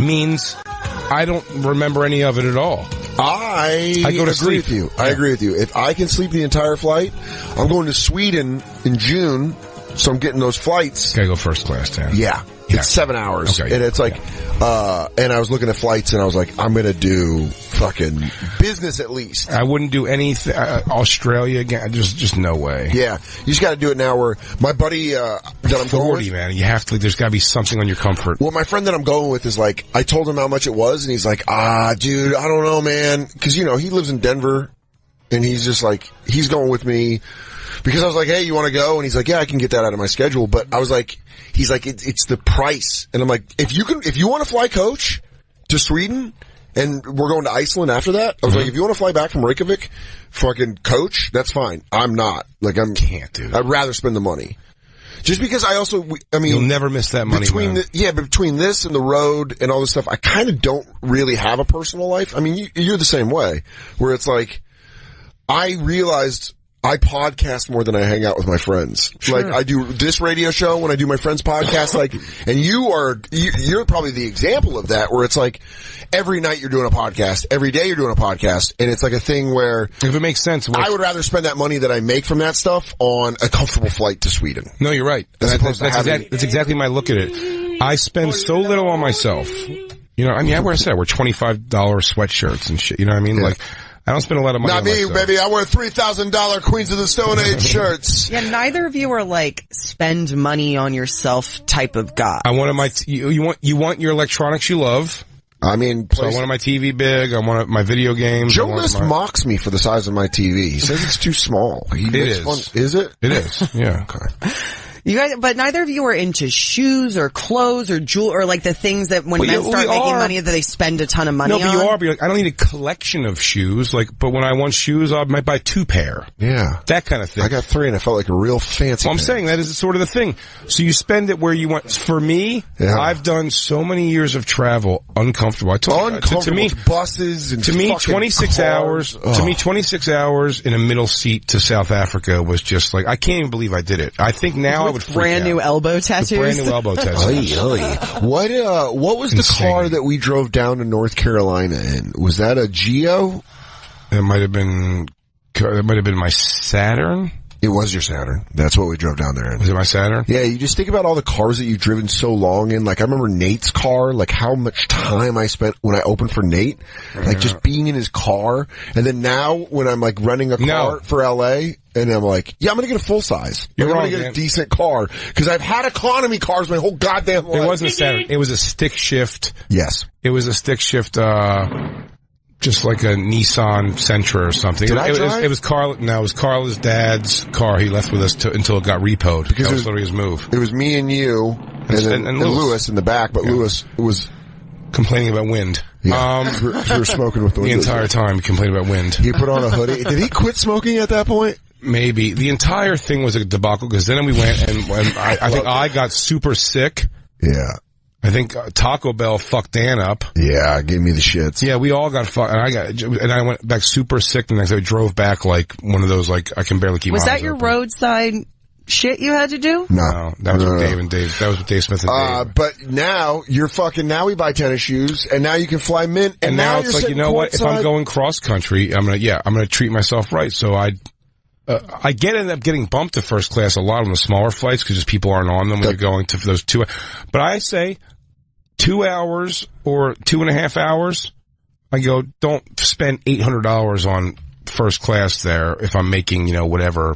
means I don't remember any of it at all. I go to sleep with you. I agree with you. If I can sleep the entire flight, I'm going to Sweden in June, so I'm getting those flights. Gotta go first class, Dan. Yeah. It's 7 hours. Okay. And it's and I was looking at flights and I was like, I'm gonna do fucking business at least. I wouldn't do anything, Australia again, just no way. Yeah. You just gotta do it now where my buddy, that I'm 40, going with. Man. You have to, there's gotta be something on your comfort. Well, my friend that I'm going with is I told him how much it was and he's like, dude, I don't know, man. Cause he lives in Denver and he's just he's going with me. Because I was like, hey, you want to go? And he's like, yeah, I can get that out of my schedule. But I was like, he's like, it's the price. And I'm like, if you want to fly coach to Sweden and we're going to Iceland after that, I was like, if you want to fly back from Reykjavik, fucking coach, that's fine. I'm not. Can't, dude. I'd rather spend the money. Just because you'll never miss that money, between this and the road and all this stuff, I kind of don't really have a personal life. I mean, you're the same way, where it's I realized I podcast more than I hang out with my friends. Sure. Like I do this radio show when I do my friends' podcast, like, and you're probably the example of that, where it's like every night you're doing a podcast, every day you're doing a podcast, and it's like a thing where if it makes sense, I would rather spend that money that I make from that stuff on a comfortable flight to Sweden. No, you're right. That's exactly my look at it. I spend so little on myself. You know, I mean, I wear $25 sweatshirts and shit. You know what I mean? Yeah. Like, I don't spend a lot of money on myself. Not me, baby. I wear $3,000 Queens of the Stone Age shirts. Yeah, neither of you are like spend money on yourself type of guy. I want you want your electronics you love. I mean, so I wanted my TV big. I wanted my video games. Joe List mocks me for the size of my TV. He says it's too small. It is. Is it? It is. Yeah. Okay. You guys, but neither of you are into shoes or clothes or jewel or like the things that when men start making money that they spend a ton of money on. No, but you are. But like, I don't need a collection of shoes. Like, but when I want shoes, I might buy 2 pair. Yeah, that kind of thing. I got 3, and I felt like a real fancy. Well, I'm saying that is sort of the thing. So you spend it where you want. For me, I've done so many years of travel uncomfortable. I told to me buses and to me 26 hours. To me, 26 hours in a middle seat to South Africa was just like I can't even believe I did it. I think now I would freak brand out. New elbow tattoos. Brand new elbow tattoos. What was the car that we drove down to North Carolina in? Was that a Geo? It might have been my Saturn. It was your Saturn. That's what we drove down there in. Was it my Saturn? Yeah, you just think about all the cars that you've driven so long in. Like, I remember Nate's car, like how much time I spent when I opened for Nate. Like, just being in his car. And then now, when I'm like renting a car for LA, and I'm like, yeah, I'm gonna get a full size. I'm gonna get a decent car. Cause I've had economy cars my whole goddamn life. It wasn't a Saturn. It was a stick shift. Yes. It was a stick shift, just like a Nissan Sentra or something. It was Carla's dad's car. He left with us until it got repoed. Because that was literally his move. It was me and you, and Lewis in the back, but Lewis was complaining about wind. Yeah. We were smoking with the windows. The entire time complaining about wind. He put on a hoodie. Did he quit smoking at that point? Maybe. The entire thing was a debacle because then we went and I think I got super sick. Yeah. I think Taco Bell fucked Dan up. Yeah, gave me the shits. Yeah, we all got fucked, and I went back super sick the next day. I drove back like one of those, like, I can barely keep my eyes Was that your open. roadside shit you had to do? No. That was with Dave and Dave. That was with Dave Smith and Dave. But now, now we buy tennis shoes, and now you can fly Mint, and now it's like, you know what, if I'm going cross country, I'm gonna treat myself right, so I end up getting bumped to first class a lot on the smaller flights because just people aren't on them when you're going to those 2. But I say 2 hours or 2.5 hours, I go, don't spend $800 on first class there if I'm making, whatever,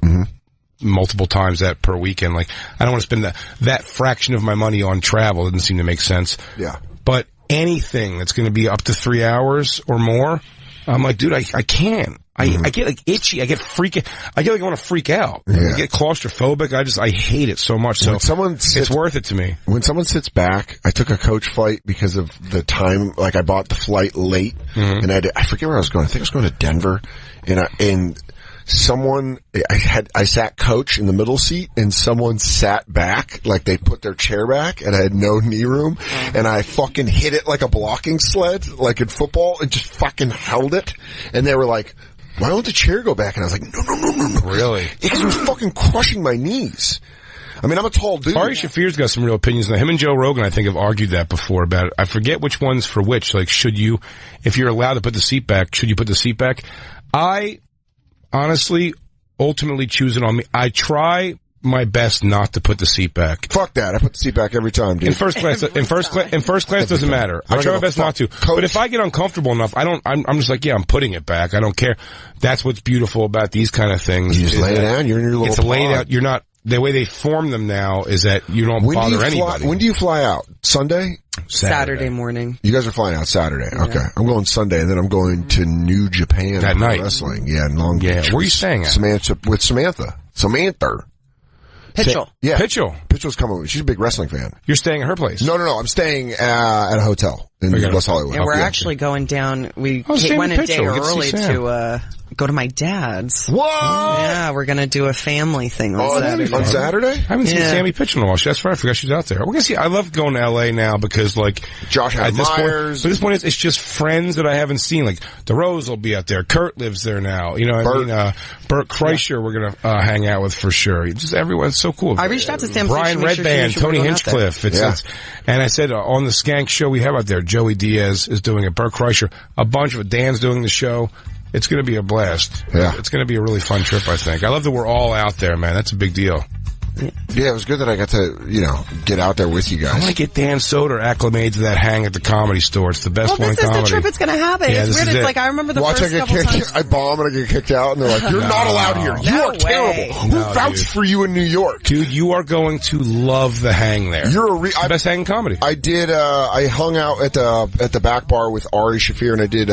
multiple times that per weekend. Like, I don't want to spend that fraction of my money on travel. It doesn't seem to make sense. Yeah. But anything that's going to be up to 3 hours or more, I'm like, dude, I can't. I get like itchy. I get like I want to freak out. Yeah. I get claustrophobic. I hate it so much. So it's worth it to me. When someone sits back, I took a coach flight because of the time. Like, I bought the flight late, and I forget where I was going. I think I was going to Denver, and I sat coach in the middle seat, and someone sat back, like they put their chair back, and I had no knee room, and I fucking hit it like a blocking sled, like in football, and just fucking held it, and they were like, why won't the chair go back? And I was like, no. Really? Because it was fucking crushing my knees. I mean, I'm a tall dude. Ari Shafir's got some real opinions now. Him and Joe Rogan, I think, have argued that before about it. I forget which one's for which. Like, if you're allowed to put the seat back, should you put the seat back? I honestly, ultimately choose it on me. I try my best not to put the seat back. Fuck that. I put the seat back every time, dude. In first class doesn't matter. I try my best not to. But if I get uncomfortable enough, I'm just like, yeah, I'm putting it back. I don't care. That's what's beautiful about these kind of things. You just lay it down. You're in your little pod. It's laid out. You're not, the way they form them now is that you don't bother anybody. When do you fly out? Sunday? Saturday morning. You guys are flying out Saturday. Yeah. Okay. I'm going Sunday, and then I'm going to New Japan that night. Wrestling. Yeah, in Long Beach. Yeah. Where are you staying at? With Samantha. Pitchell. Yeah. Pitchell's coming with me. She's a big wrestling fan. You're staying at her place? No. I'm staying at a hotel in West Hollywood. And we're actually going down. We went a day early to go to my dad's. What? Yeah, we're going to do a family thing on Saturday. On Saturday? I haven't seen Sammy pitch in a while. That's right. I forgot she's out there. We're gonna see. I love going to L.A. now because, like, Josh Myers. But this point, it's just friends that I haven't seen. Like, DeRose will be out there. Kurt lives there now. You know what I mean? Bert Kreischer we're gonna hang out with for sure. Just everyone. It's so cool. I reached out to Sam. Brian Redband, Tony Hinchcliffe. And I said on the Skank show we have out there, Joey Diaz is doing it. Bert Kreischer, a bunch of it. Dan's doing the show. It's going to be a blast. Yeah. It's going to be a really fun trip, I think. I love that we're all out there, man. That's a big deal. Yeah, it was good that I got to, get out there with you guys. I want to get Dan Soder acclimated to that hang at the Comedy Store. It's the best one in comedy. This is the trip it's going to happen. Yeah, it's weird. It's like, I remember the first couple times. I bomb and I get kicked out, and they're like, you're not allowed here. You are terrible. Who vouched for you in New York? Dude, you are going to love the hang there. You're the best hang in comedy. I did, I hung out at the back bar with Ari Shaffir, and I did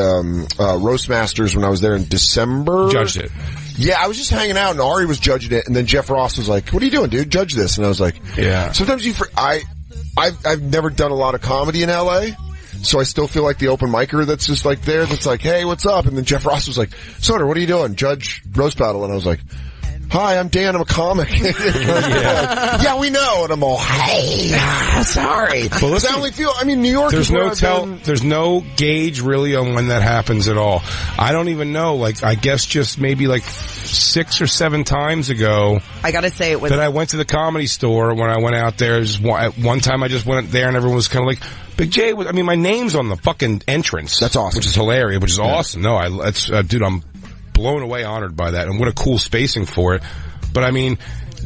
Roast Masters when I was there in December. Judged it. Yeah, I was just hanging out, and Ari was judging it, and then Jeff Ross was like, what are you doing, dude? Judge this. And I was like, yeah. Sometimes I've never done a lot of comedy in L.A., so I still feel like the open micer that's just like there, that's like, hey, what's up? And then Jeff Ross was like, Soder, what are you doing? Judge Roast Battle. And I was like, hi, I'm Dan, I'm a comic. Yeah, we know. And I'm all, hey, sorry. Well, listen, I only feel, New York there's is where there's no gauge really on when that happens at all. I don't even know, like, I guess just maybe like 6 or 7 times ago. I gotta say it was. That I went to the Comedy Store when I went out there. At one time I just went there and everyone was kind of like, Big J, my name's on the fucking entrance. That's awesome. Which is hilarious, which is awesome. No, dude, I'm blown away, honored by that, and what a cool spacing for it. But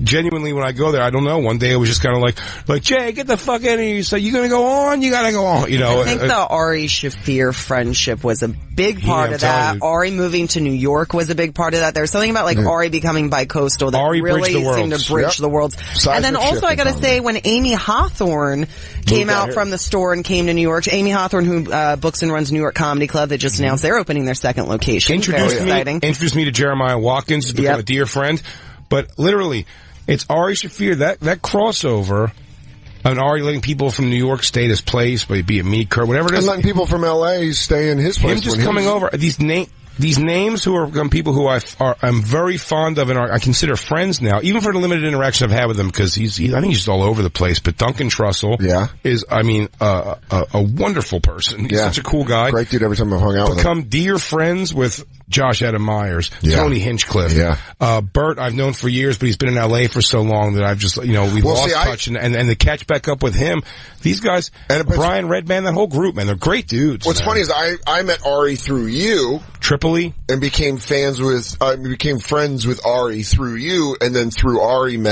genuinely, when I go there, I don't know. One day it was just kind of like Jay, get the fuck in here. So you gonna go on? You gotta go on. I think the Ari Shaffir friendship was a big part of that. Ari moving to New York was a big part of that. There's something about Ari becoming bi-coastal that really seemed to bridge the worlds. And then also, I gotta say, when Amy Hawthorne came out from the store and came to New York, Amy Hawthorne, who books and runs New York Comedy Club, that just announced they're opening their second location. Introduced me to Jeremiah Watkins, who's become a dear friend. But literally, it's Ari Shaffir, that crossover, and Ari letting people from New York stay at his place, be it me, Kurt, whatever it is. And letting people from L.A. stay in his place. Him just coming over. These names who are people who I'm very fond of and I consider friends now, even for the limited interaction I've had with him, because I think he's just all over the place. But Duncan Trussell is, a wonderful person. He's such a cool guy. Great dude every time I've hung out with him. Become dear friends with Josh Adam Myers, Tony Hinchcliffe. Bert I've known for years, but he's been in L.A. for so long that I've just, we lost touch. And to catch back up with him, these guys, Brian Redband, that whole group, man, they're great dudes. What's funny is I met Ari through you. Tripoli. And became friends with Ari through you, and then through Ari and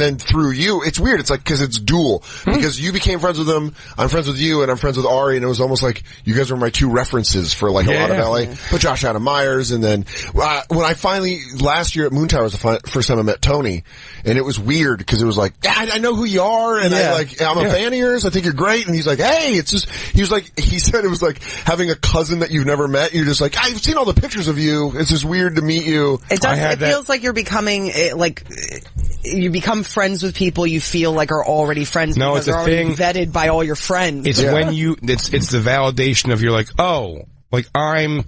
then through you. It's weird. It's like, cause it's dual. Because you became friends with him, I'm friends with you, and I'm friends with Ari, and it was almost like you guys were my two references for like a lot of LA. But Josh Adam Myers, and then, when I finally, last year at Moon Tower was the first time I met Tony, and it was weird, cause it was like, I know who you are, and I'm a fan of yours, I think you're great, and he's like, hey, he said it was like having a cousin that you've never met, you're just like, I've seen all the pictures of you, it's just weird to meet you. It feels like you're becoming, you become friends with people you feel like are already friends because they're already vetted by all your friends. It's when it's the validation of you're like, I'm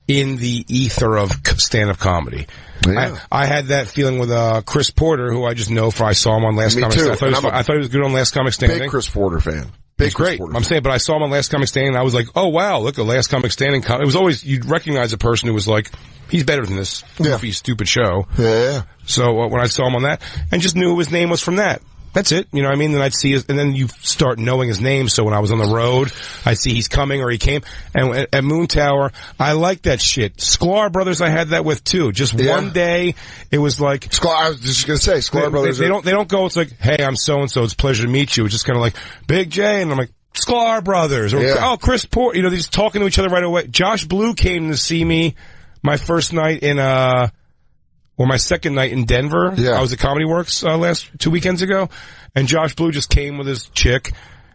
in the ether of stand-up comedy. Yeah. I had that feeling with Chris Porter, who I just know I saw him on Last Comic Standing. I thought he was good on Last Comic Standing. Big Chris Porter fan. It's great. I'm saying, but I saw him on Last Comic Standing, and I was like, oh wow, look at Last Comic Standing. It was always, you'd recognize a person who was like, he's better than this goofy, stupid show. Yeah. So when I saw him on that, and just knew his name was from that. That's it. You know what I mean? Then I'd see and then you start knowing his name. So when I was on the road, I'd see he's coming or he came. And at Moon Tower, I like that shit. Sklar Brothers, I had that with too. Just one day, it was like. I was just gonna say, Sklar Brothers. They don't go, it's like, hey, I'm so-and-so, it's a pleasure to meet you. It's just kind of like, Big J, and I'm like, Sklar Brothers. Or, Chris Porter. They're just talking to each other right away. Josh Blue came to see me my first night in, or my second night in Denver. Yeah. I was at Comedy Works, 2 weekends ago. And Josh Blue just came with his chick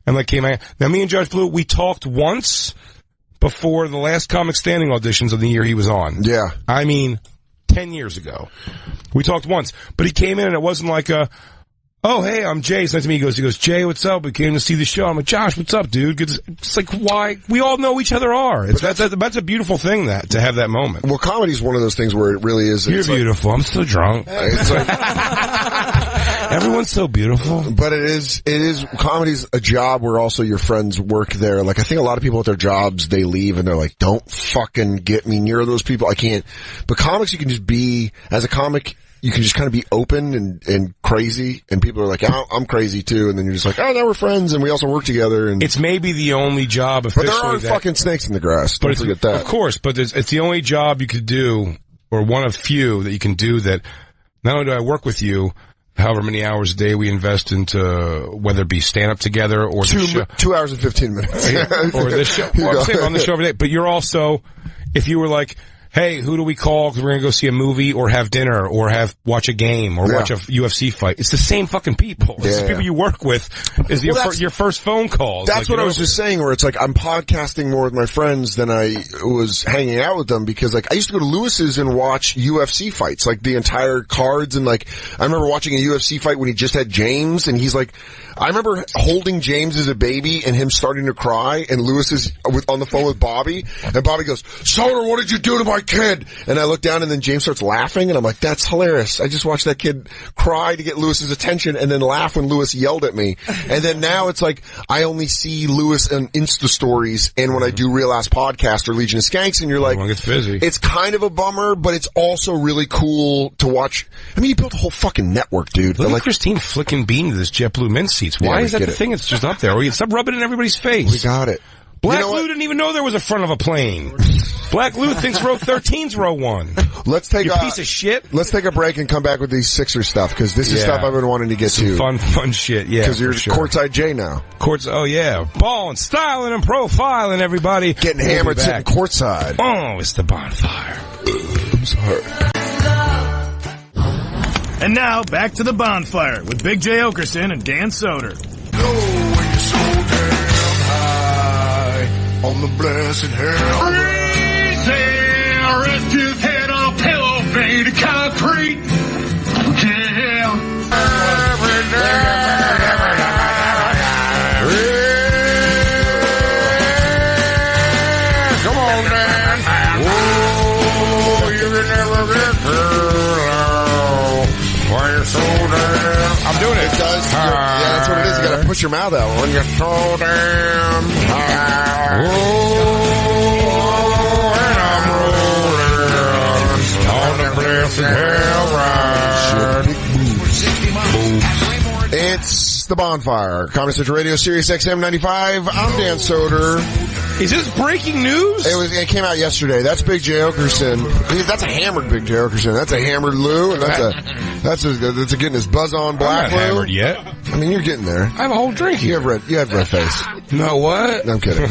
and came out. Now me and Josh Blue, we talked once before the Last Comic Standing auditions of the year he was on. Yeah. 10 years ago. We talked once. But he came in and it wasn't like oh, hey, I'm Jay. It's nice to meet you. He goes, Jay, what's up? We came to see the show. I'm like, Josh, what's up, dude? It's like, why? We all know each other are. That's a beautiful thing to have that moment. Well, comedy's one of those things where it really is. You're beautiful. I'm so drunk. It's like, everyone's so beautiful. But it is, comedy's a job where also your friends work there. Like, I think a lot of people at their jobs, they leave and they're like, don't fucking get me near those people. I can't. But comics, you can just be, as a comic, you can just kind of be open and crazy, and people are like, oh, I'm crazy too, and then you're just like, oh, now we're friends, and we also work together. And it's maybe the only job officially. But there are fucking snakes in the grass. Don't forget that. Of course, but it's the only job you could do, or one of few that you can do that. Not only do I work with you, however many hours a day we invest into whether it be stand up together or the show. 2 hours and 15 minutes. Or the show. Well, I'm saying on the show every day. But you're also, if you were like, hey, who do we call? Because we're going to go see a movie or have dinner or watch a game or watch a UFC fight. It's the same fucking people. It's the people you work with is your first phone call. That's what I was just saying, where it's like I'm podcasting more with my friends than I was hanging out with them, because like I used to go to Lewis's and watch UFC fights, like the entire cards, and like I remember watching a UFC fight when he just had James, and he's like, I remember holding James as a baby and him starting to cry, and Lewis is on the phone with Bobby, and Bobby goes, Soder, what did you do to my kid? And I look down, and then James starts laughing, and I'm like, that's hilarious. I just watched that kid cry to get Lewis's attention and then laugh when Lewis yelled at me. And then now it's like I only see Lewis on Insta stories and when I do Real Ass Podcast or Legion of Skanks, and you're like, everyone gets busy. It's kind of a bummer, but it's also really cool to watch. I mean, you built a whole fucking network, dude. Look at Christine flicking bean to this JetBlue Mint seats. Why is that the thing that's just up there? Stop rubbing it in everybody's face. We got it. Black Lou didn't even know there was a front of a plane. Black Lou thinks row 13's row 1. Let's take a piece of shit. Let's take a break and come back with these Sixers stuff, because this is stuff I've been wanting to get to. Fun shit, yeah. Because you're courtside Jay now. Oh yeah, balling, styling, and profiling, everybody. Getting hammered sitting courtside. Oh, it's the bonfire. I'm sorry. And now back to the bonfire with Big J Oakerson and Dan Soder. On the blessed hell. Rest his head on a pillow made of concrete. Yeah. Come on, Dan. Oh, you can never get through. Why you're so damn. I'm doing it. It does. Yeah, that's what it is. You gotta push your mouth out. When you're so damn high. And I'm rolling on the blessed hell ride. It's the Bonfire, Comedy Central Radio, Sirius XM 95. I'm Dan Soder. Is this breaking news? It came out yesterday. That's Big J Oakerson. That's a hammered Big J Oakerson. That's a hammered Lou, and that's a getting his buzz on Black Lou. I'm not hammered yet. I mean, you're getting there. I have a whole drink here. You have red face. No, what? No, I'm kidding.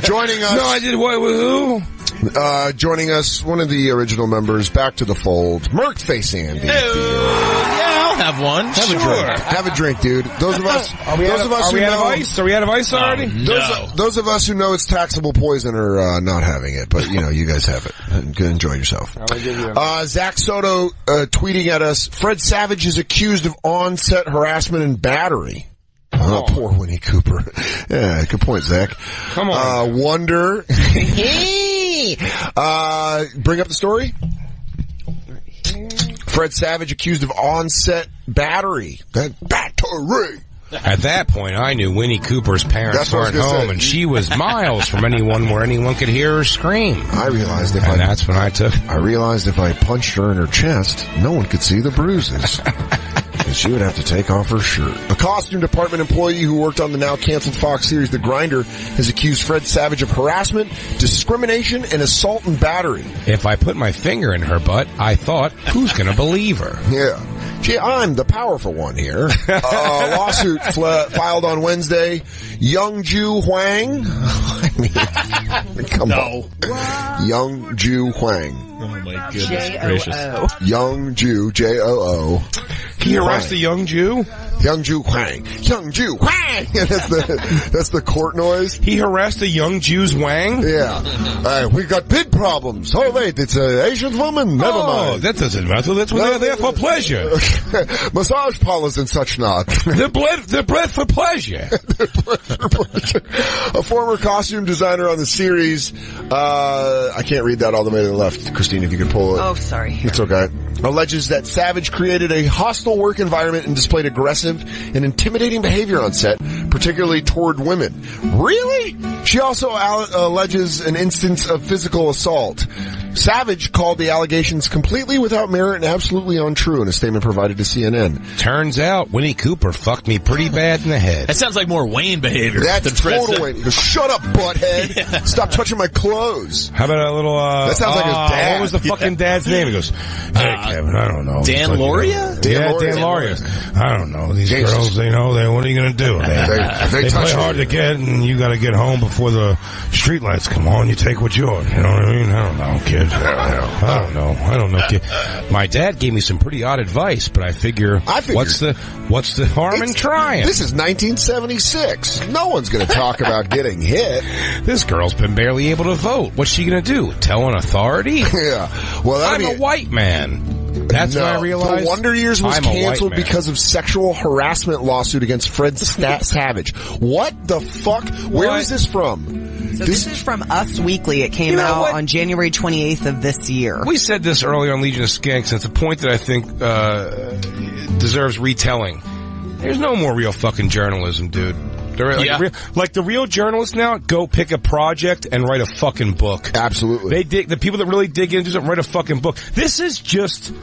Joining us. No, I did what with who? Joining us, one of the original members, back to the fold, Merc Face Andy. Have one. Have a drink. Have a drink, dude. Those of us Are we out of ice? Are we out of ice already? Those of us who know it's taxable poison are not having it, but you guys have it. Enjoy yourself. Zach Soto tweeting at us, Fred Savage is accused of on-set harassment and battery. Oh, poor Winnie Cooper. Yeah, good point, Zach. Come on. Wonder. Bring up the story. Fred Savage accused of on-set battery. That battery. At that point, I knew Winnie Cooper's parents weren't home, and she was miles from anyone where anyone could hear her scream. I realized if I punched her in her chest, no one could see the bruises. And she would have to take off her shirt. A costume department employee who worked on the now canceled Fox series The Grinder has accused Fred Savage of harassment, discrimination, and assault and battery. If I put my finger in her butt, I thought, who's going to believe her? Yeah. Gee, I'm the powerful one here. A lawsuit filed on Wednesday. Young Ju Huang. I mean, come on. Young Ju Huang. Oh my goodness gracious. Young Jew, J-O-O. Can you arrest a young Jew? Young Jew Wang. Young Jew Wang! That's the court noise. He harassed a young Jew's Wang? Yeah. We got big problems. Oh, wait, it's an Asian woman? Never mind. That doesn't matter. That's what they're there for pleasure. Massage parlors and such not. They're bred for pleasure. A former costume designer on the series, I can't read that all the way to the left. Christine, if you could pull it. Oh, sorry. It's okay. Alleges that Savage created a hostile work environment and displayed aggressive and intimidating behavior on set, particularly toward women. Really? She also alleges an instance of physical assault. Savage called the allegations completely without merit and absolutely untrue in a statement provided to CNN. Turns out Winnie Cooper fucked me pretty bad in the head. That sounds like more Wayne behavior. That's total Wayne. Shut up, butthead. Yeah. Stop touching my clothes. How about a little, that sounds like his dad. What was the fucking dad's name? He goes, hey, Kevin, I don't know. Dan Lauria? Dan Lauria. I don't know. These girls, what are you going to do? They play hard to get, and you got to get home before the streetlights come on. You take what's yours. You know what I mean? I don't know, kid. I don't know, kid. My dad gave me some pretty odd advice, but I figure what's the harm in trying? This is 1976. No one's going to talk about getting hit. This girl's been barely able to vote. What's she going to do? Tell an authority? Yeah. Well, I'm a white man. That's what I realized. The Wonder Years was canceled because of sexual harassment lawsuit against Fred Savage. What the fuck? Where is this from? So this is from Us Weekly. It came out on January 28th of this year. We said this earlier on Legion of Skanks, and it's a point that I think deserves retelling. There's no more real fucking journalism, dude. The real journalists now go pick a project and write a fucking book. Absolutely. The people that really dig into something write a fucking book. This is just,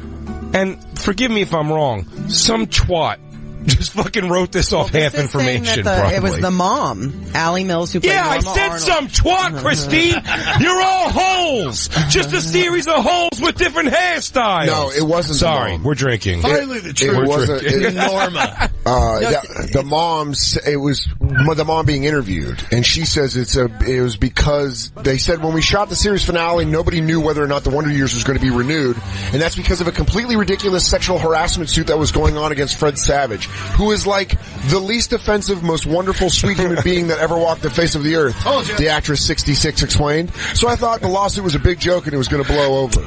and forgive me if I'm wrong, some twat just fucking wrote this off half information. It was the mom, Allie Mills, who played Norma I said Arnold. Some twat, Christine. You're all holes. Just a series of holes with different hairstyles. No, it wasn't. Sorry, we're drinking. Finally, the truth. It wasn't. Norma. The mom being interviewed, and she says it was because they said when we shot the series finale, nobody knew whether or not the Wonder Years was going to be renewed, and that's because of a completely ridiculous sexual harassment suit that was going on against Fred Savage, who is like the least offensive, most wonderful, sweet human being that ever walked the face of the earth. The actress 66 explained. So I thought the lawsuit was a big joke and it was going to blow over.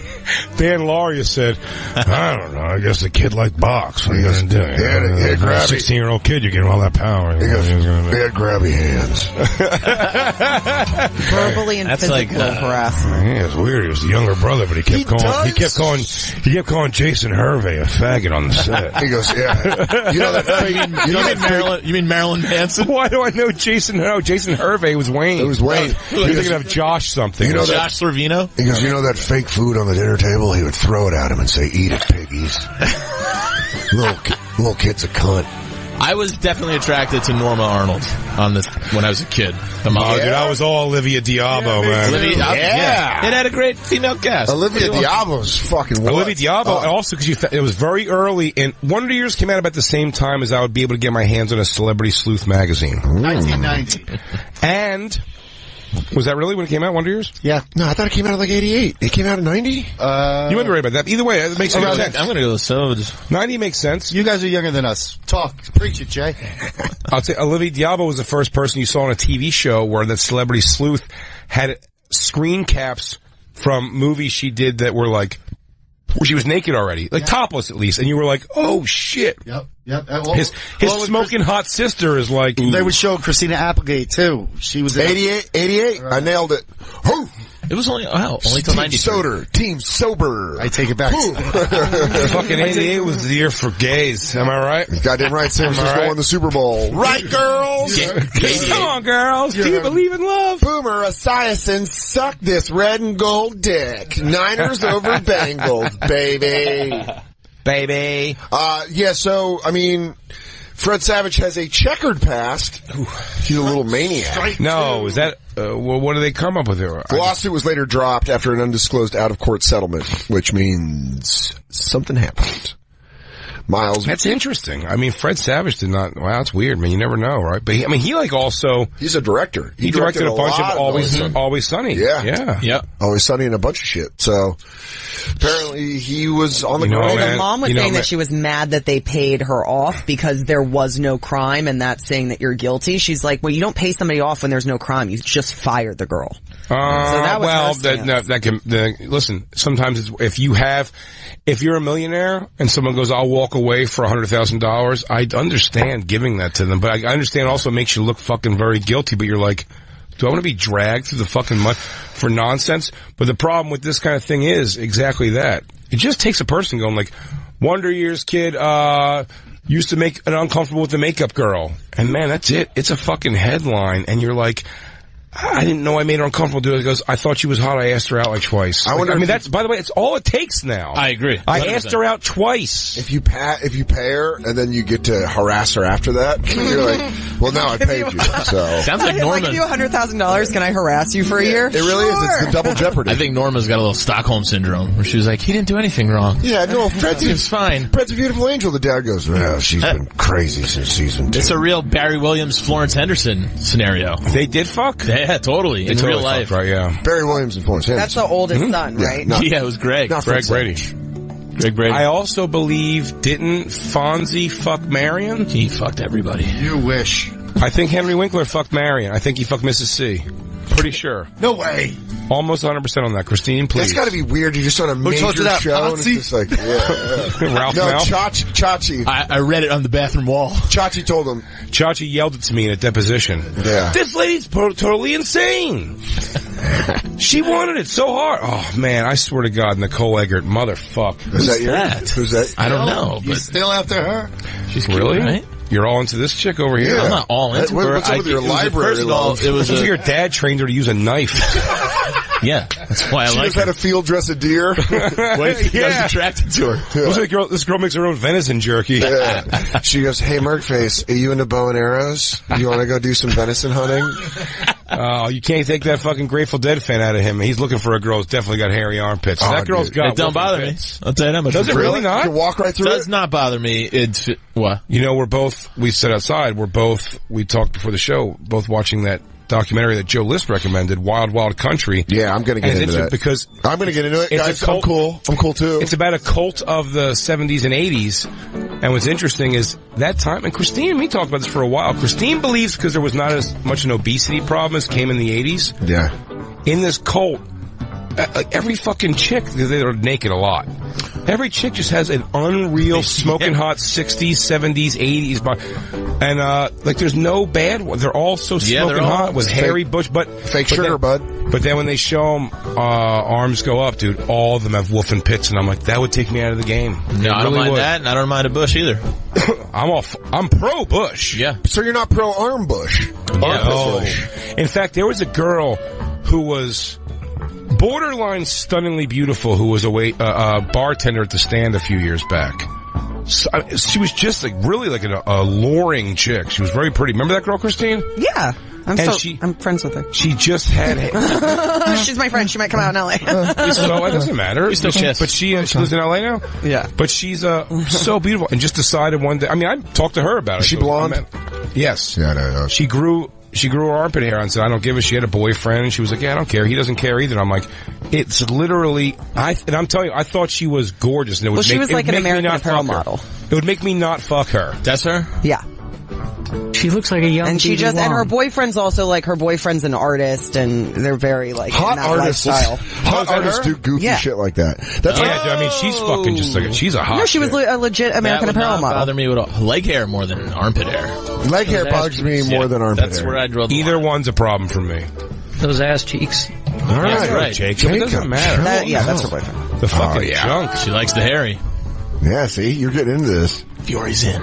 Dan Lauria said, I don't know, I guess the kid liked box. What are you going to do? Yeah, a 16-year-old kid, you get all that power. He had grabby hands. Verbally and physical harassment. Yeah, it's weird. He was the younger brother, but he kept calling Jason Hervey a faggot on the set. He goes, yeah. You know that You mean Marilyn Manson? Why do I know Jason? No, Jason Hervey was Wayne. It was Wayne. You're thinking of Josh something. Josh Servino? He goes, you know that fake food on the dinner table? He would throw it at him and say, eat it, piggies. little kid's a cunt. I was definitely attracted to Norma Arnold when I was a kid. Dude, I was all Olivia Diabo, man. Yeah. It had a great female cast. Olivia Diabo's fucking what? Olivia Diabo, also because it was very early, and Wonder Years came out about the same time as I would be able to get my hands on a Celebrity Sleuth magazine. 1990. And was that really when it came out, Wonder Years? Yeah. No, I thought it came out in like 88. It came out in 90? You might be right about that. Either way, it makes sense. I'm going to go with Soder. 90 makes sense. You guys are younger than us. Talk. Preach it, Jay. I'll say Olivia Diabo was the first person you saw on a TV show where that Celebrity Sleuth had screen caps from movies she did that were like, where she was naked already. Like topless at least. And you were like, oh shit. Yep. His smoking hot sister is like... They would show Christina Applegate, too. She was... 88? Right. I nailed it. It was only till 93. Soder. Team sober. I take it back. Fucking 88 was the year for gays. Am I right? Goddamn right. San Francisco won the Super Bowl. Right, girls? Come on, girls. Do you believe in love? Boomer Esiason, suck this red and gold dick. Niners over Bengals, baby. So, I mean, Fred Savage has a checkered past. He's a little maniac. No, is that, what do they come up with here? The lawsuit was later dropped after an undisclosed out-of-court settlement, which means something happened. Miles. That's interesting. I mean, Fred Savage did not, wow, that's weird, man. You never know, right? But he like also... He's a director. He directed a bunch of Always Sunny. Yeah. Yep. Always Sunny and a bunch of shit. So, apparently he was on the ground. The mom was saying that she was mad that they paid her off because there was no crime, and that's saying that you're guilty. She's like, well, you don't pay somebody off when there's no crime. You just fire the girl. So that was listen, sometimes it's, if you're a millionaire and someone goes, I'll walk away for $100,000, I understand giving that to them, but I understand also makes you look fucking very guilty, but you're like, do I want to be dragged through the fucking mud for nonsense? But the problem with this kind of thing is exactly that. It just takes a person going like, Wonder Years kid, used to make it uncomfortable with the makeup girl. And man, that's it. It's a fucking headline. And you're like, I didn't know I made her uncomfortable doing it. He goes, I thought she was hot. I asked her out like twice. That's, by the way, it's all it takes now. I agree. 100%. I asked her out twice. If you pay her and then you get to harass her after that, you're like, well, now I paid you. So sounds like Norma. If I give you $100,000, can I harass you for a year? It really is. It's the double jeopardy. I think Norma's got a little Stockholm syndrome where she was like, he didn't do anything wrong. Yeah, no, Fred's fine. Fred's a beautiful angel. The dad goes, well, she's been crazy since season 2. It's a real Barry Williams, Florence Henderson scenario. They did fuck? Yeah, totally. In real life. Fucked, right, yeah. Barry Williams and Florence Henderson. That's the oldest son, right? Yeah, it was Greg. Greg Brady. Greg Brady. I also believe, didn't Fonzie fuck Marion? He fucked everybody. You wish. I think Henry Winkler fucked Marion. I think he fucked Mrs. C. Pretty sure. No way. Almost 100% on that. Christine, please. That's gotta be weird. You're just on a major show and it's just like, Ralph no, Mal? Chachi. I read it on the bathroom wall. Chachi told him. Chachi yelled it to me in a deposition. Yeah. This lady's totally insane. She wanted it so hard. Oh, man, I swear to God, Nicole Eggert, motherfuck. Who's that? Who's that? I don't know. You're still after her? She's really? Right? You're all into this chick over here? Yeah. I'm not all into her. What's up with your library? First of all, it was your dad trained her to use a knife. Yeah, that's why I she like just had a field dress of deer. What if he was attracted to her? Yeah. This girl makes her own venison jerky. Yeah. She goes, hey, Merkface, are you into bow and arrows? You want to go do some venison hunting? Oh, you can't take that fucking Grateful Dead fan out of him. He's looking for a girl who's definitely got hairy armpits. That girl's got. It don't bother me. I'll tell you that much. Does it really not? You can walk right through it? Does not bother me. It's what? You know, we sit outside. We talked before the show, both watching that documentary that Joe List recommended, Wild Wild Country. Yeah, I'm going to get into that. Because I'm going to get into it, guys. I'm cool. I'm cool too. It's about a cult of the 70s and 80s. And what's interesting is that time, and Christine and me talked about this for a while. Christine believes because there was not as much an obesity problem as came in the 80s. Yeah. In this cult, every fucking chick, they're naked a lot. Every chick just has an unreal smoking hot 60s, 70s, 80s body. And, like there's no bad one. They're all so smoking hot with hairy bush, fake sugar, bud. But then when they show them, arms go up, dude, all of them have wolfen pits, and I'm like, that would take me out of the game. No, I don't mind that, and I don't mind a bush either. I'm pro bush. Yeah. So you're not pro arm bush? Bush. In fact, there was a girl who was borderline stunningly beautiful who was a bartender at the Stand a few years back. So, she was just like really like a alluring chick. She was very pretty. Remember that girl, Christine? Yeah. I'm friends with her. She just had... She's my friend. She might come out in L.A. So it doesn't matter. But she lives in L.A. now? Yeah. But she's so beautiful and just decided one day... I mean, I talked to her about it. Is she blonde? Yes. Yeah, no. She grew her armpit hair and said, I don't give a shit. She had a boyfriend and she was like, yeah, I don't care. He doesn't care either. And I'm like, it's literally, and I'm telling you, I thought she was gorgeous. And it would she was like an American Apparel model. It would make me not fuck her. That's her? Yeah. She looks like a young and and her boyfriend's also like, her boyfriend's an artist and they're very like hot in that artists. lifestyle. Hot artists do goofy shit like that. That's I mean, she's fucking just like, she's a hot No, she was a legit American Apparel model. That would not bother me at all. Leg hair more than armpit hair. Leg hair bugs me more than armpit hair. That's where I draw the line. Either one's a problem for me. Those ass cheeks. All right. That's right. Jacob. It doesn't matter. That's her boyfriend. The fucking junk. She likes the hairy. Yeah, see? You're getting into this. Fiori's in.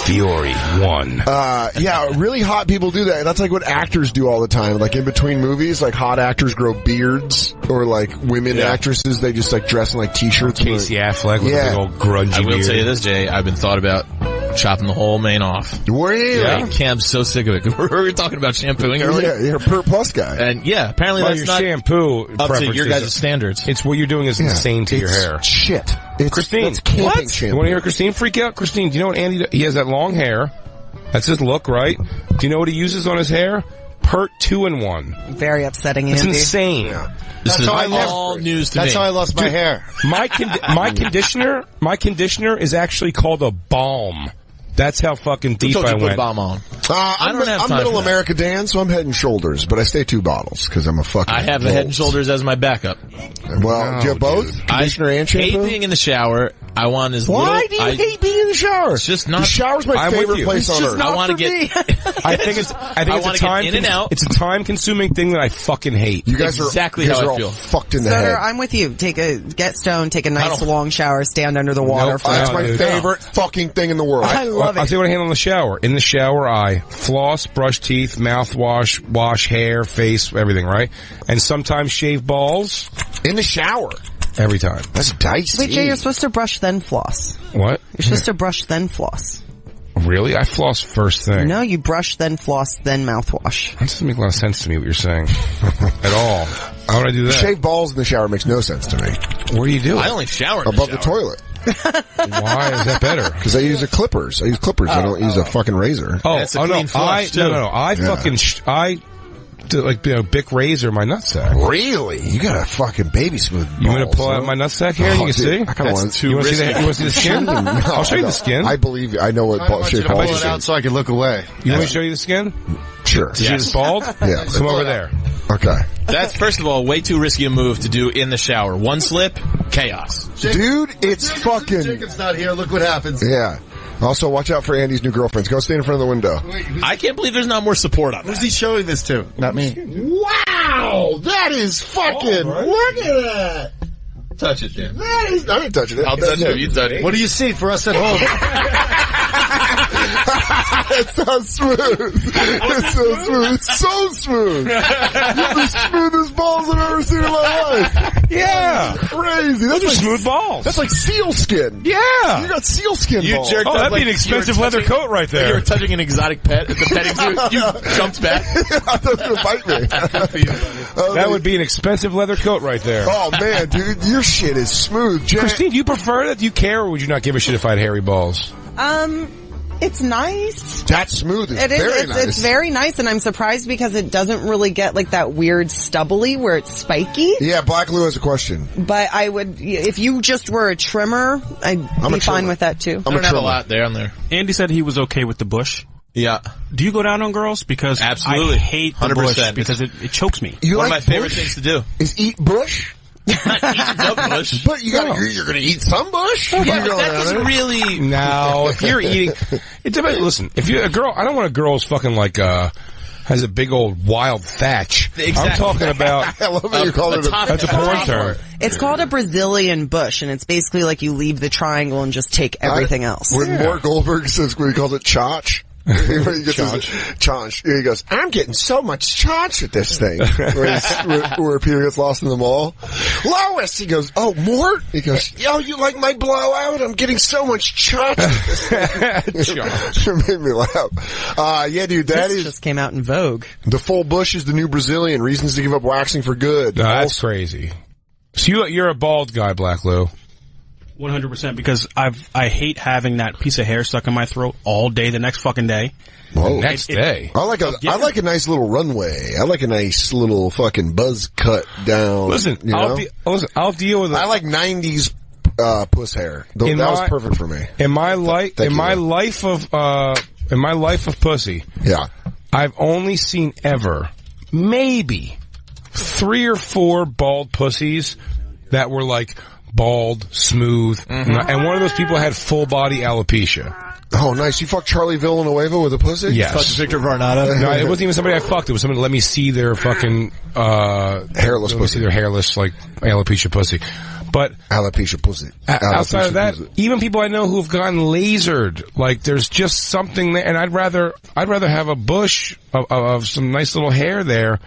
Fiori won. Yeah, really hot people do that. That's like what actors do all the time. Like in between movies, like hot actors grow beards, or like women actresses, they just like dress in like t-shirts. Casey Affleck with a big old grungy I will beard. tell you this, Jay. I've been thought about chopping the whole mane off. Were you? Yeah. Cam's so sick of it. We were talking about shampooing earlier. Yeah, you're a Per Plus guy. And yeah, apparently that's your not shampoo up to your guys' standards. It's what you're doing is insane to your hair. Shit. It's Christine, it's camping what? shampoo. You want to hear Christine freak out? Christine, do you know what Andy does? He has that long hair. That's his look, right? Do you know what he uses on his hair? pert 2-in-1. Very upsetting, It's Andy. insane. Yeah. This is all news to me. That's how I lost my hair. My conditioner is actually called a balm. That's how fucking deep Who told you I to put went. balm on? I'm Middle America Dan, so I'm Head and Shoulders, but I stay 2 bottles because I'm a fucking. I have the Head and Shoulders as my backup. Well, do you have both? Conditioner and shampoo? I hate being in the shower. I want as Why little. do you hate being in the shower? It's just not. The shower's my favorite place on earth. I want to get. I think it's a time. In and out. It's a time-consuming thing that I fucking hate. You guys exactly are, how I all feel. Fucked in the Soder, head. I'm with you. Get stoned, take a nice long shower, stand under the water. Nope. For That's my favorite fucking thing in the world. I love I'll it. tell you what I handle in the shower. In the shower, I floss, brush teeth, mouthwash, wash hair, face, everything, right? And sometimes shave balls. In the shower. Every time. That's dicey. Wait, Jay, you're supposed to brush then floss. What? You're supposed to brush then floss. Really? I floss first thing. No, you brush then floss then mouthwash. That doesn't make a lot of sense to me what you're saying. At all. How would I do that? Shave balls in the shower makes no sense to me. Where do you do it? I only shower in Above the the shower. toilet. Why is that better? Because I use clippers. I use clippers. I don't use a fucking razor. That's a clean flush, too. No. I fucking do, like, Bic razor my nutsack. Really? You got a fucking baby smooth balls. You want to pull out my nutsack here? You can see. I kind of want You want to see the skin? No, I'll show you the skin. I believe you. I know what I want you shape to pull balls it out so I can look away. You want me to show you the skin? Sure. See this bald? Yeah. Come over there. Okay. That's first of all way too risky a move to do in the shower. One slip, chaos. Dude, it's fucking. Jacob's not here. Look what happens. Yeah. Also, watch out for Andy's new girlfriends. Go stand in front of the window. I can't believe there's not more support on that. Who's he showing this to? Not me. Wow! That is fucking. Look at that! Touch it, Jim. That is. I ain't touching it. I'll touch it. You touch it. What do you see for us at home? It's so smooth. It's so smooth. It's so smooth. It's the smoothest balls I've ever seen in my life. Yeah. Crazy. That's like smooth balls. That's like seal skin. Yeah. You got seal skin You balls. jerked Oh, up that'd like be an you expensive were leather touching- coat right You were there. touching an exotic pet at the petting zoo. You jumped back. I thought it was going to bite me. That would be an expensive leather coat right there. Oh, man, dude. Your shit is smooth. Christine, do you prefer that? Do you care, or would you not give a shit if I had hairy balls? It's nice. That's smooth. It is. It's very nice, and I'm surprised because it doesn't really get like that weird stubbly where it's spiky. Yeah, Black Lou has a question. But I would, if you just were a trimmer, I'd be fine with that too. I don't have a lot there on there. Andy said he was okay with the bush. Yeah. Do you go down on girls? Because Absolutely. I hate the 100%. bush because it chokes me. You One like of my favorite bush? things to do. Is eat bush? Bush. But you're going to eat some bush? Yeah, but that doesn't really. No, if you're eating, it depends. Listen, if you're a girl, I don't want a girl who's fucking like has a big old wild thatch. Exactly. I'm talking about. I love how you call it That's a porn term. It's called a Brazilian bush, and it's basically like you leave the triangle and just take everything else. When Mort Goldberg says, when he calls it chotch. Chonch. He goes, I'm getting so much chonch at this thing. Where Peter gets lost in the mall. Lois! He goes, oh, Mort? He goes, yo, you like my blowout? I'm getting so much chonch at this thing. It made me laugh. Yeah, dude, This just came out in Vogue. The full bush is the new Brazilian. Reasons to give up waxing for good. No, that's crazy. So you're a bald guy, Black Lou. 100% because I hate having that piece of hair stuck in my throat all day the next fucking day. Whoa. Next day. I like a nice little runway. I like a nice little fucking buzz cut down. Listen, you know? I'll deal with it. I like 90s puss hair. That was perfect for me. In my life of pussy, yeah, I've only seen ever maybe 3 or 4 bald pussies that were like bald, smooth, and one of those people had full body alopecia. Oh, nice. You fucked Charlie Villanueva with a pussy? Yes. Fucked Victor Varnado? No, it wasn't even somebody I fucked. It was somebody that let me see their fucking hairless pussy. See their hairless, like, alopecia pussy. But alopecia pussy. Outside of that, even people I know who've gotten lasered, like there's just something there, and I'd rather have a bush of some nice little hair there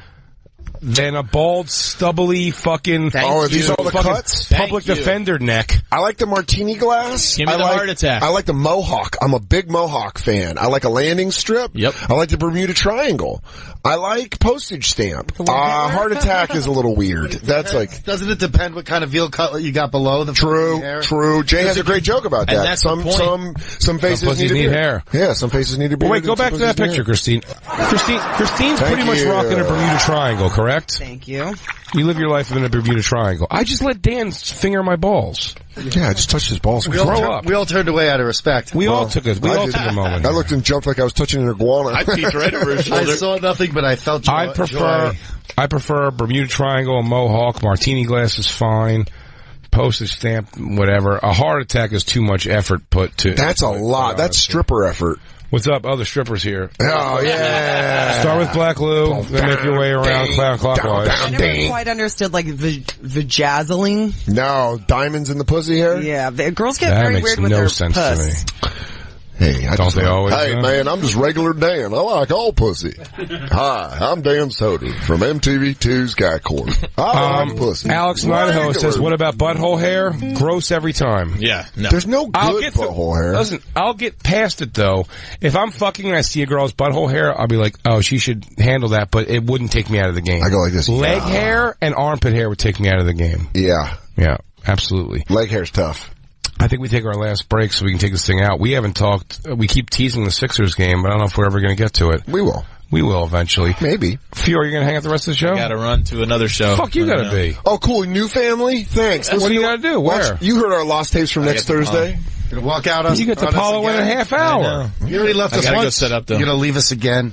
than a bald, stubbly fucking... Are these all the cuts? Public defender neck. I like the martini glass. Give me the heart attack. I like the mohawk. I'm a big mohawk fan. I like a landing strip. Yep. I like the Bermuda Triangle. I like postage stamp. Heart attack is a little weird. That's like... Doesn't it depend what kind of veal cutlet you got below the hair? True. Jay has a great joke about that. And that's some faces need hair. Yeah, some faces need a beard. Wait, go back to that picture, Christine. Christine's pretty much rocking a Bermuda Triangle, correct? Thank you. You live your life in a Bermuda Triangle. I just let Dan finger my balls. Yeah, I just touched his balls. We all turned away out of respect. We all took a moment. I looked and jumped like I was touching an iguana. I peeked right over his shoulder. I saw nothing, but I felt joy. I prefer Bermuda Triangle, a mohawk, martini glass is fine. Postage stamp, whatever. A heart attack is too much effort put to... That's a lot. That's stripper effort. What's up? Other strippers here. Oh, yeah. Start with Black Lou, then make your way around clockwise. I never quite understood, like, vajazzling. No, diamonds in the pussy hair? Yeah, girls get very weird with their puss. That makes no sense to me. Hey, Hey, man, I'm just regular Dan. I like all pussy. Hi, I'm Dan Soder from MTV2's Guy Court. I like pussy. Alex Nidaho says, what about butthole hair? Gross every time. Yeah, no. There's no good butthole hair. Listen, I'll get past it, though. If I'm fucking and I see a girl's butthole hair, I'll be like, oh, she should handle that, but it wouldn't take me out of the game. I go like this. Leg hair and armpit hair would take me out of the game. Yeah. Yeah, absolutely. Leg hair's tough. I think we take our last break so we can take this thing out. We haven't talked. We keep teasing the Sixers game, but I don't know if we're ever going to get to it. We will. We will eventually. Maybe. Fior, you going to hang out the rest of the show? I got to run to another show. Fuck you got to be. Oh, cool. New family? Thanks. What do you got to do? Where? You heard our lost tapes from next Thursday? You're going to walk out on You get to Apollo in a half hour. You already left us once. Go set up, though. You're going to leave us again.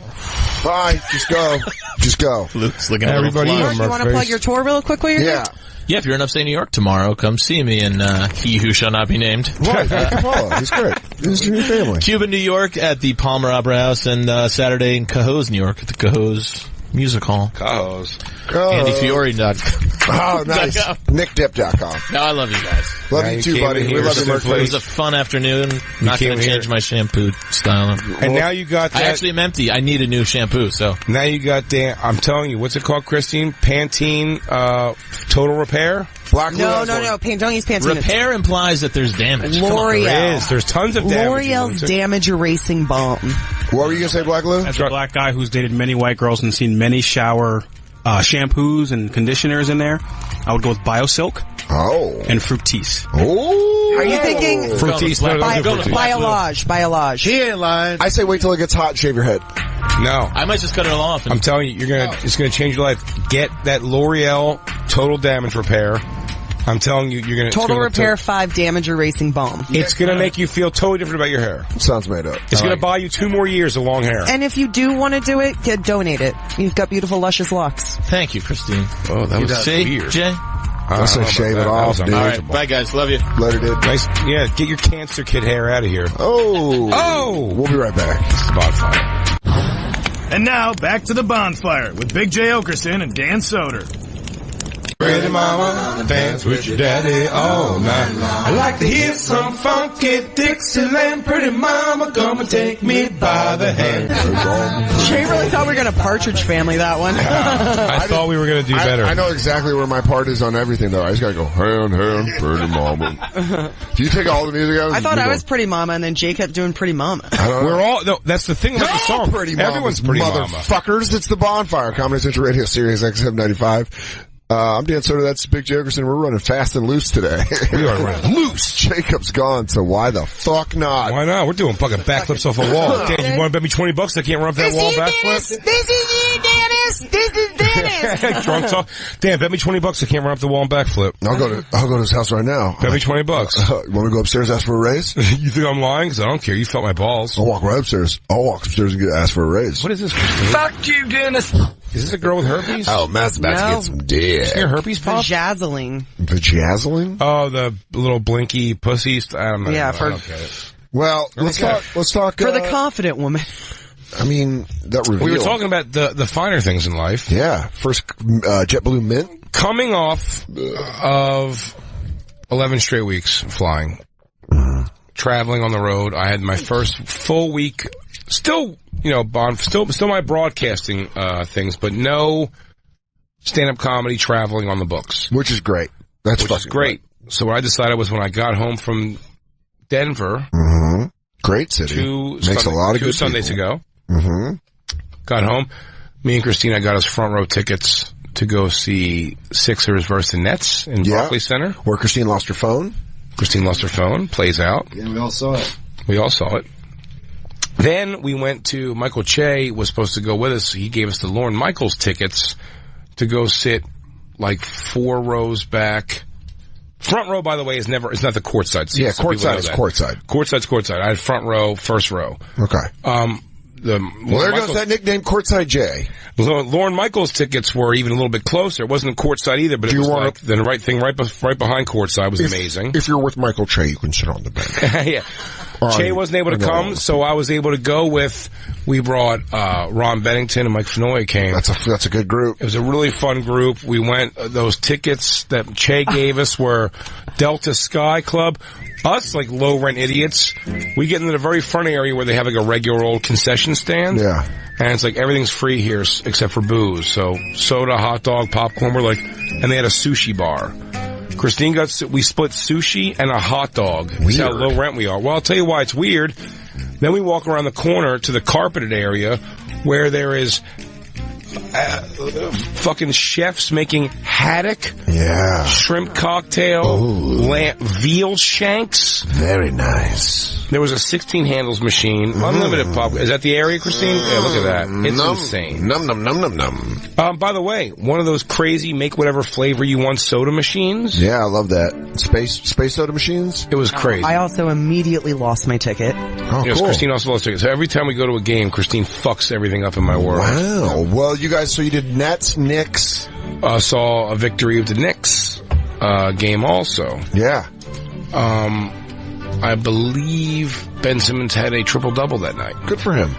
Bye. Just go. Just go. Luke's looking Everybody you want to plug your tour real quick while you're here? Yeah, if you're in upstate New York tomorrow, come see me in He Who Shall Not Be Named. Right, Apollo. He's great. This is your new family. Cuba, New York at the Palmer Opera House, and Saturday in Cohoes, New York at the Cohoes Music Hall. Cohoes. AndyFiore.com. Oh, nice. NickDip.com. No, I love you guys. Love you too, buddy. We love you, Mercury. It was a fun afternoon. Not going to change my shampoo style. And now you got that. I actually am empty. I need a new shampoo, so. Now you got Dan. I'm telling you, what's it called, Christine? Pantene, Total Repair? No. Don't use Pantene. Repair implies that there's damage. L'Oreal. There is. There's tons of damage. L'Oreal's damage erasing balm. What were you going to say, Black Lou? As a black guy who's dated many white girls and seen many shower shampoos and conditioners in there, I would go with BioSilk. Oh. And Fructis. Oh. Are you thinking Fructis? Biolage. He ain't lying. I say wait till it gets hot and shave your head. No. I might just cut it all off. I'm telling you, it's gonna change your life. Get that L'Oreal Total Damage Repair. I'm telling you, you're gonna... Total Repair 5 Damage Erasing Balm. It's gonna make you feel totally different about your hair. Sounds made up. It's gonna buy you 2 more years of long hair. And if you do want to do it, donate it. You've got beautiful, luscious locks. Thank you, Christine. Oh, that was weird. Jay? I say shave it off, dude. All right, bye guys. Love you. Later, dude. Nice. Yeah, get your cancer kid hair out of here. Oh. We'll be right back. It's the Bonfire. And now, back to the Bonfire with Big J. Oakerson and Dan Soder. Pretty mama, dance with your daddy all night. I like to hear some funky Dixieland. Pretty mama, come and take me by the hand. Jay really thought we were going to Partridge Family that one. I thought we were going to do better. I know exactly where my part is on everything, though. I just got to go, hand, pretty mama. Do you take all the music out? I thought I was Pretty Mama, and then Jay kept doing Pretty Mama. We're all... No, that's the thing about the song. Pretty Mama. Everyone's Pretty Mama. Motherfuckers, it's the Bonfire. Comedy Central Radio, Sirius XM 95. I'm Dan Soder, that's Big J. Oakerson. We're running fast and loose today. We are running loose. Jacob's gone, so why the fuck not? Why not? We're doing fucking backflips off a wall. Dan, you want to bet me $20 I can't run up that wall backflip? This is you, Dennis. This is Dennis. Drunk talk. Dan, bet me $20 I can't run up the wall and backflip. I'll go to his house right now. Bet me $20. You want me to go upstairs and ask for a raise? You think I'm lying? Because I don't care. You felt my balls. I'll walk right upstairs. I'll walk upstairs and ask for a raise. What is this? Fuck you, Dennis. Is this a girl with herpes? Oh, Matt's about to get some dick. Is your herpes pop? Vajazzling. Vajazzling? Oh, the little blinky pussies. I don't know. Yeah, I don't get it. Well, let's talk. For the confident woman. I mean, that reveal. We were talking about the finer things in life. Yeah. First, JetBlue Mint. Coming off of 11 straight weeks flying, traveling on the road, I had my first full week. Still, still my broadcasting things, but no stand-up comedy traveling on the books. Which is great. Which is great. So what I decided was when I got home from Denver. Mm-hmm. Great city. Makes a lot of good Sundays ago. Mm-hmm. Got home. Me and Christina got us front row tickets to go see Sixers versus the Nets in Barclays Center. Where Christine lost her phone. Christine lost her phone. Plays out. Yeah, we all saw it. We all saw it. Then we went to, Michael Che was supposed to go with us. He gave us the Lorne Michaels tickets to go sit like 4 rows back. Front row, by the way, it's not the courtside seat. Yeah, courtside is courtside. Courtside's courtside. I had front row, first row. Okay. There goes that nickname, Courtside J. Lorne Michaels tickets were even a little bit closer. It wasn't courtside either, but it was like the right thing right behind courtside was amazing. If you're with Michael Che, you can sit on the bench. Yeah. Che wasn't able to come, so I was able to go with, we brought Ron Bennington and Mike Fenoy came. That's a good group. It was a really fun group. We went, those tickets that Che gave us were Delta Sky Club. Us, like low-rent idiots, we get into the very front area where they have like a regular old concession stand. Yeah. And it's like everything's free here except for booze. So soda, hot dog, popcorn, and they had a sushi bar. Christine we split sushi and a hot dog. That's how low rent we are. Well, I'll tell you why it's weird. Then we walk around the corner to the carpeted area where there is fucking chefs making haddock, shrimp cocktail, veal shanks. Very nice. There was a 16 handles machine, unlimited pop. Is that the area, Christine? Yeah, look at that. It's insane. Num. By the way, one of those crazy make whatever flavor you want soda machines. Yeah, I love that. Space soda machines? It was crazy. I also immediately lost my ticket. Oh, yes, cool. Christine also lost tickets. So every time we go to a game, Christine fucks everything up in my world. Wow. Well, you guys, so you did Nets, Knicks. Saw a victory of the Knicks game also. Yeah. I believe Ben Simmons had a triple-double that night. Good for him.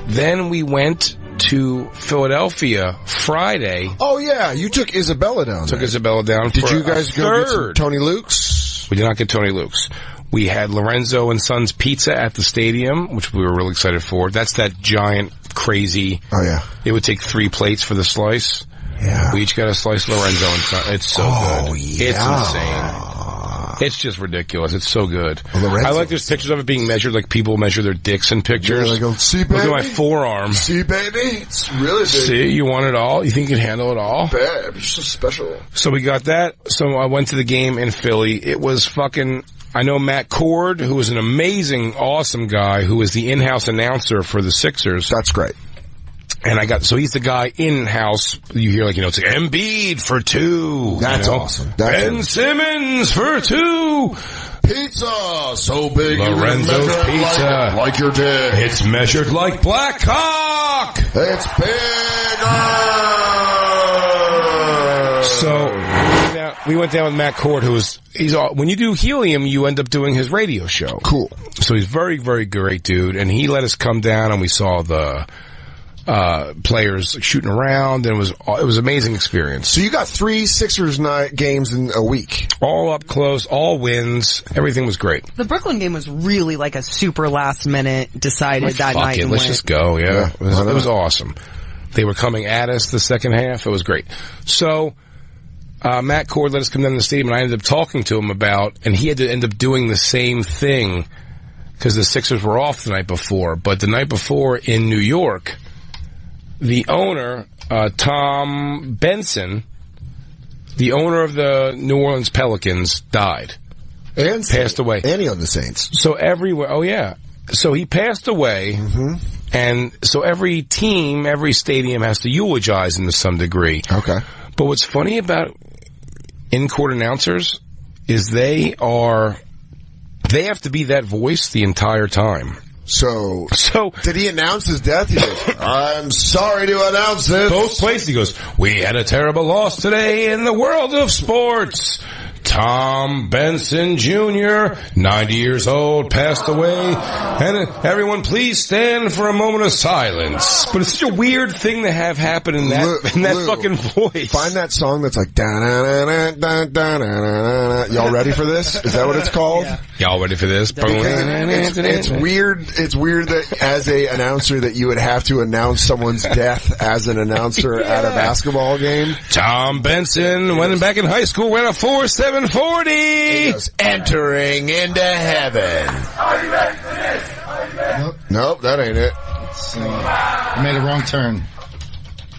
Then we went to Philadelphia Friday. Oh, yeah. You took Isabella down. Isabella down. Did you guys go get some Tony Luke's? We did not get Tony Luke's. We had Lorenzo and Sons Pizza at the stadium, which we were really excited for. That's that giant, crazy. Oh, yeah. It would take 3 plates for the slice. Yeah. We each got a slice of Lorenzo and Sons. It's so good. Yeah. It's insane. It's just ridiculous. It's so good. Well, I like there's pictures of it being measured like people measure their dicks in pictures. Yeah, they go, see, baby? Look at my forearm. See, baby? It's really big. See, you want it all? You think you can handle it all? Babe, you're so special. So we got that. So I went to the game in Philly. It was fucking... I know Matt Cord, who was an amazing, awesome guy, who was the in-house announcer for the Sixers. That's great. And so he's the guy in-house, you hear it's like, Embiid for 2. That's awesome. Ben Simmons for 2. Pizza, so big. Lorenzo's Pizza. Like your dick. It's measured like Black Hawk. It's bigger. So, we went down with Matt Cord, when you do helium, you end up doing his radio show. Cool. So he's very, very great dude, and he let us come down and we saw the players shooting around, and it was an amazing experience. So you got 3 Sixers night games in a week. All up close, all wins. Everything was great. The Brooklyn game was really like a super last minute decided that night. Let's just go. Yeah. It was awesome. They were coming at us the second half. It was great. So, Matt Cord let us come down to the stadium, and I ended up talking to him and he had to end up doing the same thing because the Sixers were off the night before. But the night before in New York, the owner, Tom Benson, the owner of the New Orleans Pelicans, died. And passed away. And he owned the Saints. So everywhere, oh yeah. So he passed away, and so every team, every stadium has to eulogize him to some degree. Okay. But what's funny about in-court announcers is they have to be that voice the entire time. So did he announce his death? He goes, I'm sorry to announce this. Both places. He goes, we had a terrible loss today in the world of sports. Tom Benson Jr., 90 years old, passed away. And everyone, please stand for a moment of silence. But it's such a weird thing to have happen in that fucking voice. Find that song that's like da-na-na-na-na-na-na-na. Y'all ready for this? Is that what it's called? Yeah. Y'all ready for this? It's weird. It's weird that as a announcer that you would have to announce someone's death as an announcer at a basketball game. Tom Benson, when back in high school, ran a 4.740. He goes, entering into heaven. Nope, that ain't it. I made a wrong turn.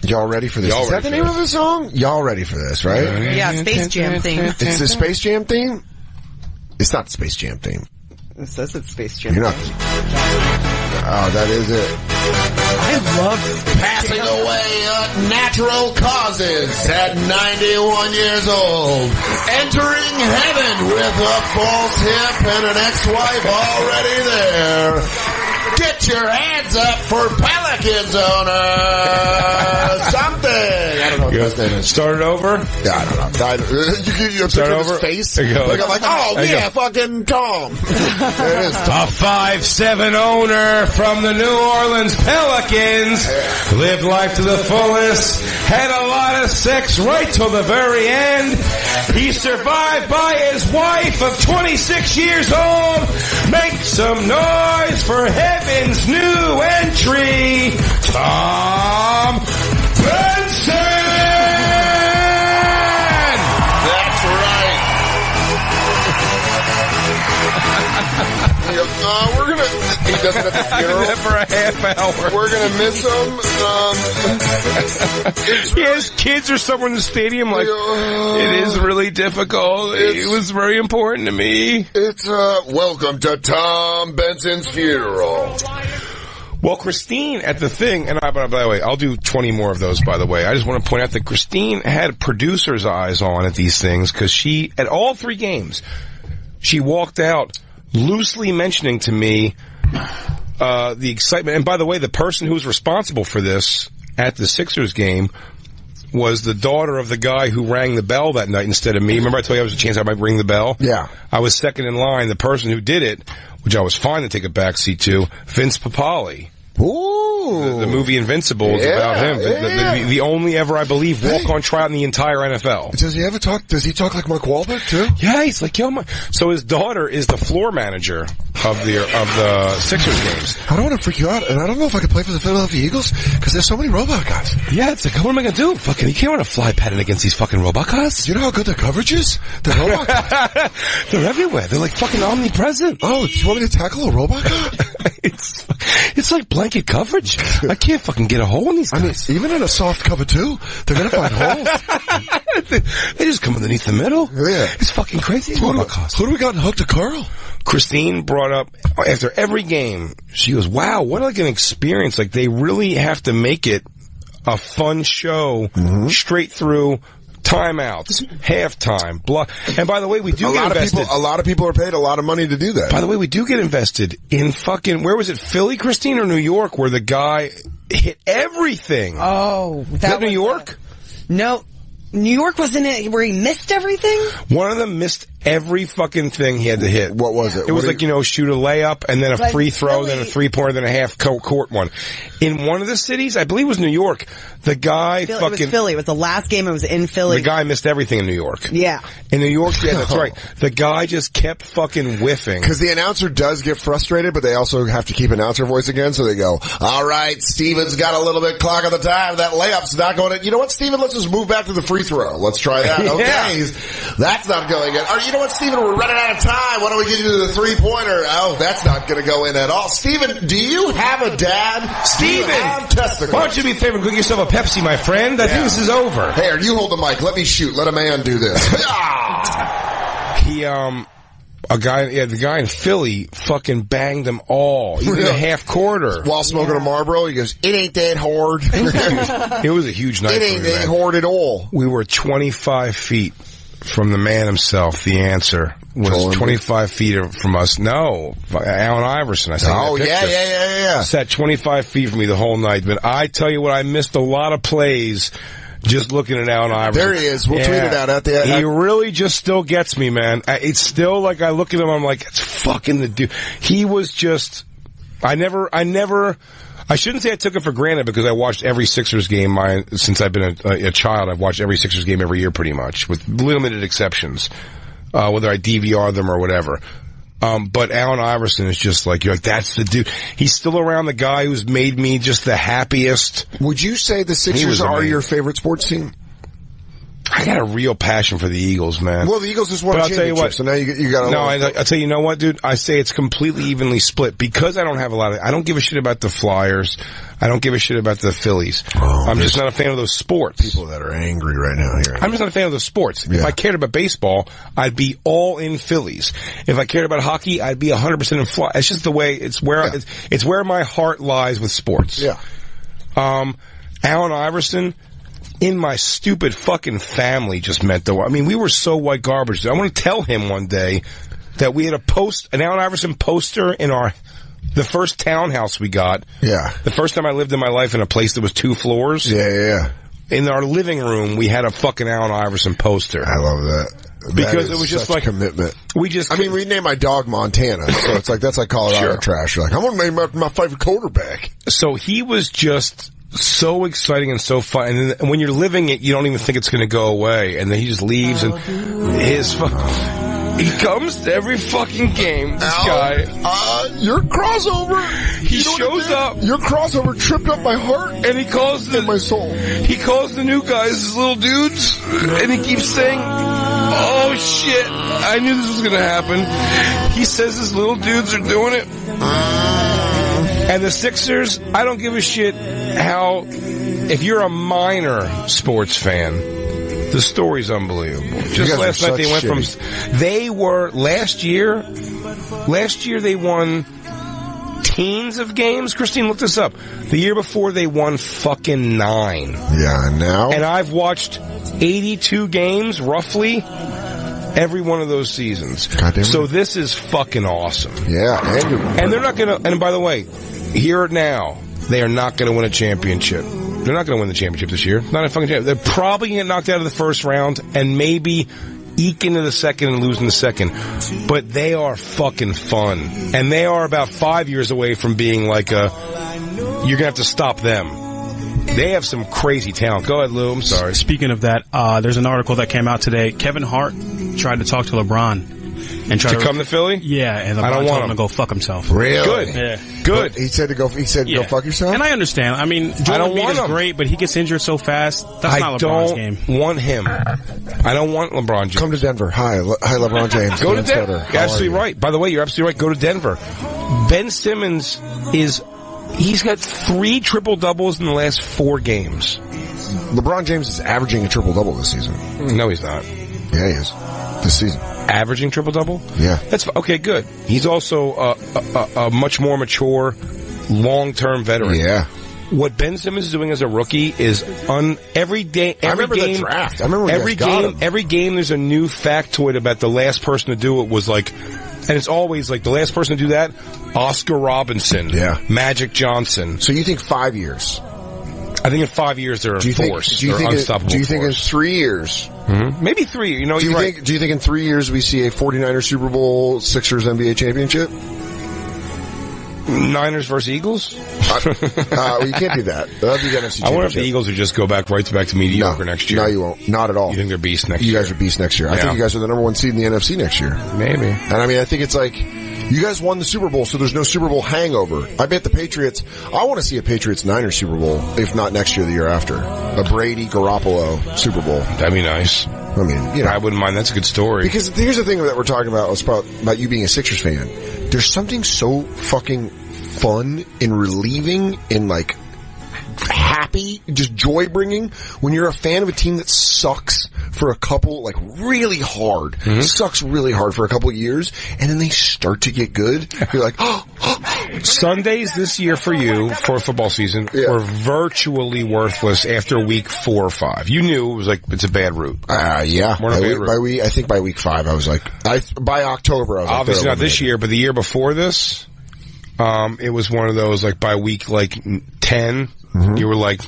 Y'all ready for this? Is that the name of the song? Y'all ready for this, right? Yeah, Space Jam theme. It's the Space Jam theme? It's not the Space Jam theme. It says it's Space Jam. You're not. Oh, that is it. I love passing away of natural causes at 91 years old. Entering heaven with a false hip and an ex-wife already there. Get your hands up for Pelicans owner. Something. I don't know what his name is. Start it over? Yeah, I don't know. You start over? His face? Like, I'm like, oh, yeah, fucking Tom. There it is. A 5'7" owner from the New Orleans Pelicans. Lived life to the fullest. Had a lot of sex right till the very end. He survived by his wife of 26 years old. Make some noise for heaven's new entry, Tom Benson! That's right. We're gonna. He doesn't have the funeral for a half hour. We're gonna miss him. He has kids or someone in the stadium. Like, it is really difficult. It was very important to me. It's welcome to Tom Benson's funeral. Well, Christine at the thing, and by the way, I'll do 20 more of those, by the way. I just want to point out that Christine had producer's eyes on at these things, because she, at all three games, she walked out loosely mentioning to me the excitement. And by the way, the person who was responsible for this at the Sixers game was the daughter of the guy who rang the bell that night instead of me. Remember I told you I was a chance I might ring the bell? Yeah. I was second in line. The person who did it, which I was fine to take a backseat to, Vince Papali. Ooh. The movie Invincible is about him. The only ever, I believe, walk-on tryout in the entire NFL. Does he talk like Mark Wahlberg too? Yeah, he's like, yo, so his daughter is the floor manager of the Sixers games. I don't want to freak you out, and I don't know if I can play for the Philadelphia Eagles, because there's so many robot guys. Yeah, it's like, what am I going to do? Fucking, you can't run a fly pattern against these fucking robot guys. You know how good their coverage is? The robot guys. They're everywhere. They're like fucking omnipresent. Oh, you want me to tackle a robot guy? It's like blanket coverage. I can't fucking get a hole in these guys. I mean, even in a soft cover too, they're gonna find holes. They just come underneath the middle. Yeah. It's fucking crazy. Who do we got in Hook to Curl? Christine brought up, after every game, she goes, wow, what like an experience. Like, they really have to make it a fun show, straight through, timeouts, halftime, and by the way, we do get invested. A lot of people are paid a lot of money to do that. By the way, we do get invested in fucking, where was it, Philly, Christine, or New York, where the guy hit everything? Oh, that New York? No. New York wasn't it where he missed everything? One of them missed every fucking thing he had to hit. What was it? It was like, shoot a layup, and then a free throw, then a three-pointer, then a half-court one. In one of the cities, I believe it was New York, the guy It was Philly. It was the last game. It was in Philly. The guy missed everything in New York. Yeah. In New York, yeah, that's right. The guy just kept fucking whiffing. Because the announcer does get frustrated, but they also have to keep announcer voice again, so they go, all right, Steven's got a little bit clock on the time. That layup's not going in. You know what, Steven? Let's just move back to the free throw. Let's try that. Okay. That's not going in. You know what, Steven? We're running out of time. Why don't we get you to the three-pointer? Oh, that's not going to go in at all. Steven, do you have a dad? Steven! Testicles. Why don't you be a favor and go get yourself a Pepsi, my friend? I think this is over. Hey, you hold the mic. Let me shoot. Let a man do this. The guy in Philly fucking banged them all. Even the half quarter. While smoking a Marlboro, he goes, it ain't that hard. It was a huge night. It ain't that hard at all. We were 25 feet from the man himself. The answer was 25 feet from us. No, Allen Iverson. I said, oh, yeah. Sat 25 feet from me the whole night. But I tell you what, I missed a lot of plays just looking at Allen Iverson. There he is. We'll tweet it out at the He really just still gets me, man. It's still like I look at him, I'm like, it's fucking the dude. He was just, I shouldn't say I took it for granted because I watched every Sixers game since I've been a child. I've watched every Sixers game every year pretty much, with limited exceptions, whether I DVR them or whatever. But Allen Iverson is just like, you're like, that's the dude. He's still around the guy who's made me just the happiest. Would you say the Sixers are your favorite sports team? I got a real passion for the Eagles, man. Well, the Eagles just won a championship, so now you got. I'll tell you, know what, dude? I say it's completely evenly split because I don't have I don't give a shit about the Flyers. I don't give a shit about the Phillies. I'm just not a fan of those sports. People that are angry right now here. I'm just not a fan of those sports. Yeah. If I cared about baseball, I'd be all in Phillies. If I cared about hockey, I'd be 100% in Flyers. It's just the way it's where my heart lies with sports. Yeah. Allen Iverson. In my stupid fucking family just meant though. I mean, we were so white garbage. I want to tell him one day that we had an Allen Iverson poster in the first townhouse we got. Yeah. The first time I lived in my life in a place that was 2 floors. Yeah. In our living room, we had a fucking Allen Iverson poster. I love that. Because it was just like commitment. We named my dog Montana, so it's like that's like Colorado trash. You're like, I'm gonna name my favorite quarterback. So he was just so exciting and so fun, and then when you're living it, you don't even think it's going to go away, and then he just leaves, and he comes to every fucking game, this guy. Your crossover. He shows up. Your crossover tripped up my heart, and he calls my soul. He calls the new guys his little dudes, and he keeps saying, oh shit, I knew this was going to happen. He says his little dudes are doing it. And the Sixers, I don't give a shit if you're a minor sports fan, the story's unbelievable. Just last night last year they won teens of games. Christine, look this up. The year before they won fucking 9. Yeah, and now? And I've watched 82 games, roughly, every one of those seasons. So this is fucking awesome. Yeah. And they're not gonna, and by the way, here now, they are not going to win a championship. They're not going to win the championship this year. Not a fucking championship. They're probably going to get knocked out of the first round and maybe eke into the second and lose in the second. But they are fucking fun. And they are about 5 years away from being like you're going to have to stop them. They have some crazy talent. Go ahead, Lou. I'm sorry. Speaking of that, there's an article that came out today. Kevin Hart tried to talk to LeBron. And try to come to Philly? Yeah, and LeBron told him to go fuck himself. Really? Good. Yeah. Good. He said go fuck yourself? And I understand. I mean, Joel Embiid is great, but he gets injured so fast. That's not LeBron's game. I don't want him. I don't want LeBron James. Come to Denver. Hi, LeBron James. Go to Denver. You're absolutely right. By the way, you're absolutely right. Go to Denver. Ben Simmons he's got 3 triple-doubles in the last 4 games. LeBron James is averaging a triple-double this season. No, he's not. Yeah, he is. This season. Averaging triple-double? Yeah. That's okay, good. He's also a much more mature, long-term veteran. Yeah. What Ben Simmons is doing as a rookie is every game. I remember the draft. I remember when every game there's a new factoid about the last person to do it was like, and it's always like the last person to do that, Oscar Robinson. Yeah. Magic Johnson. So you think 5 years? I think in 5 years they're a force. They're unstoppable. Do you think in 3 years? Mm-hmm. Maybe 3. Do you think in 3 years we see a 49ers Super Bowl, Sixers NBA championship? Niners versus Eagles? Well, you can't do that. That'd be the NFC championship. I wonder if the Eagles would just go back to mediocre next year. No, you won't. Not at all. You think they're beasts next year? You guys are beasts next year. I think you guys are the number 1 seed in the NFC next year. Maybe. And I mean, I think it's like, you guys won the Super Bowl, so there's no Super Bowl hangover. I bet the Patriots, I want to see a Patriots-Niners Super Bowl, if not next year, the year after. A Brady-Garoppolo Super Bowl. That'd be nice. I mean, I wouldn't mind. That's a good story. Because here's the thing that we're talking about, about you being a Sixers fan. There's something so fucking fun and relieving and like happy, just joy bringing when you're a fan of a team that sucks for a couple, like really hard, sucks really hard for a couple of years, and then they start to get good. You're like, Sundays this year for you, for football season, were virtually worthless after week 4 or 5. You knew it was like, it's a bad route. Yeah. I think by week 5 I was like, by October I was obviously not this year, but the year before this, it was one of those like by week like 10, you were like,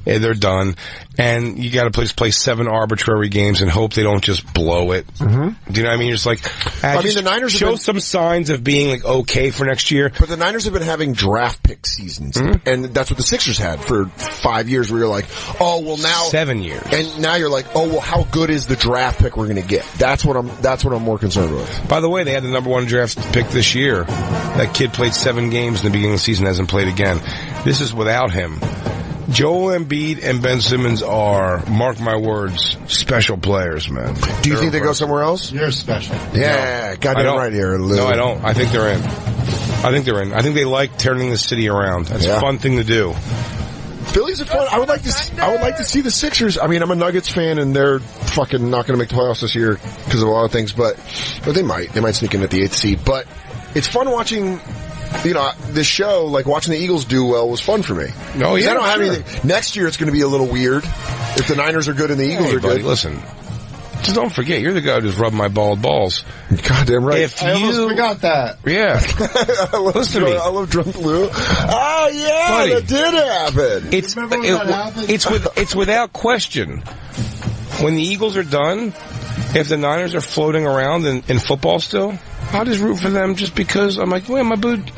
they're done. And you gotta play 7 arbitrary games and hope they don't just blow it. Mm-hmm. Do you know what I mean? It's like, the Niners show some signs of being like okay for next year. But the Niners have been having draft pick seasons. Mm-hmm. And that's what the Sixers had for 5 years where you're like, oh, well now. 7 years. And now you're like, oh, well how good is the draft pick we're gonna get? That's what I'm more concerned with. By the way, they had the number 1 draft pick this year. That kid played 7 games in the beginning of the season, hasn't played again. This is without him. Joel Embiid and Ben Simmons are, mark my words, special players, man. Do you think they go somewhere else? You're special. Yeah, no, goddamn right here, Lou. No, I don't. I think they're in. I think they like turning the city around. That's a fun thing to do. Phillies are fun. I would like to see the Sixers. I mean, I'm a Nuggets fan, and they're fucking not going to make the playoffs this year because of a lot of things. But they might. They might sneak in at the 8th seed. But it's fun watching. This show, like watching the Eagles do well, was fun for me. No, yeah, I don't have anything. Next year, it's going to be a little weird if the Niners are good and the Eagles are good. Listen, just don't forget, you're the guy who just rubbed my bald balls. Goddamn right. I almost forgot that. Yeah. Listen to me. I love Drunk Lou. Oh yeah, buddy, that did happen. It's without question. When the Eagles are done, if the Niners are floating around in football still, I'll just root for them just because I'm like, well,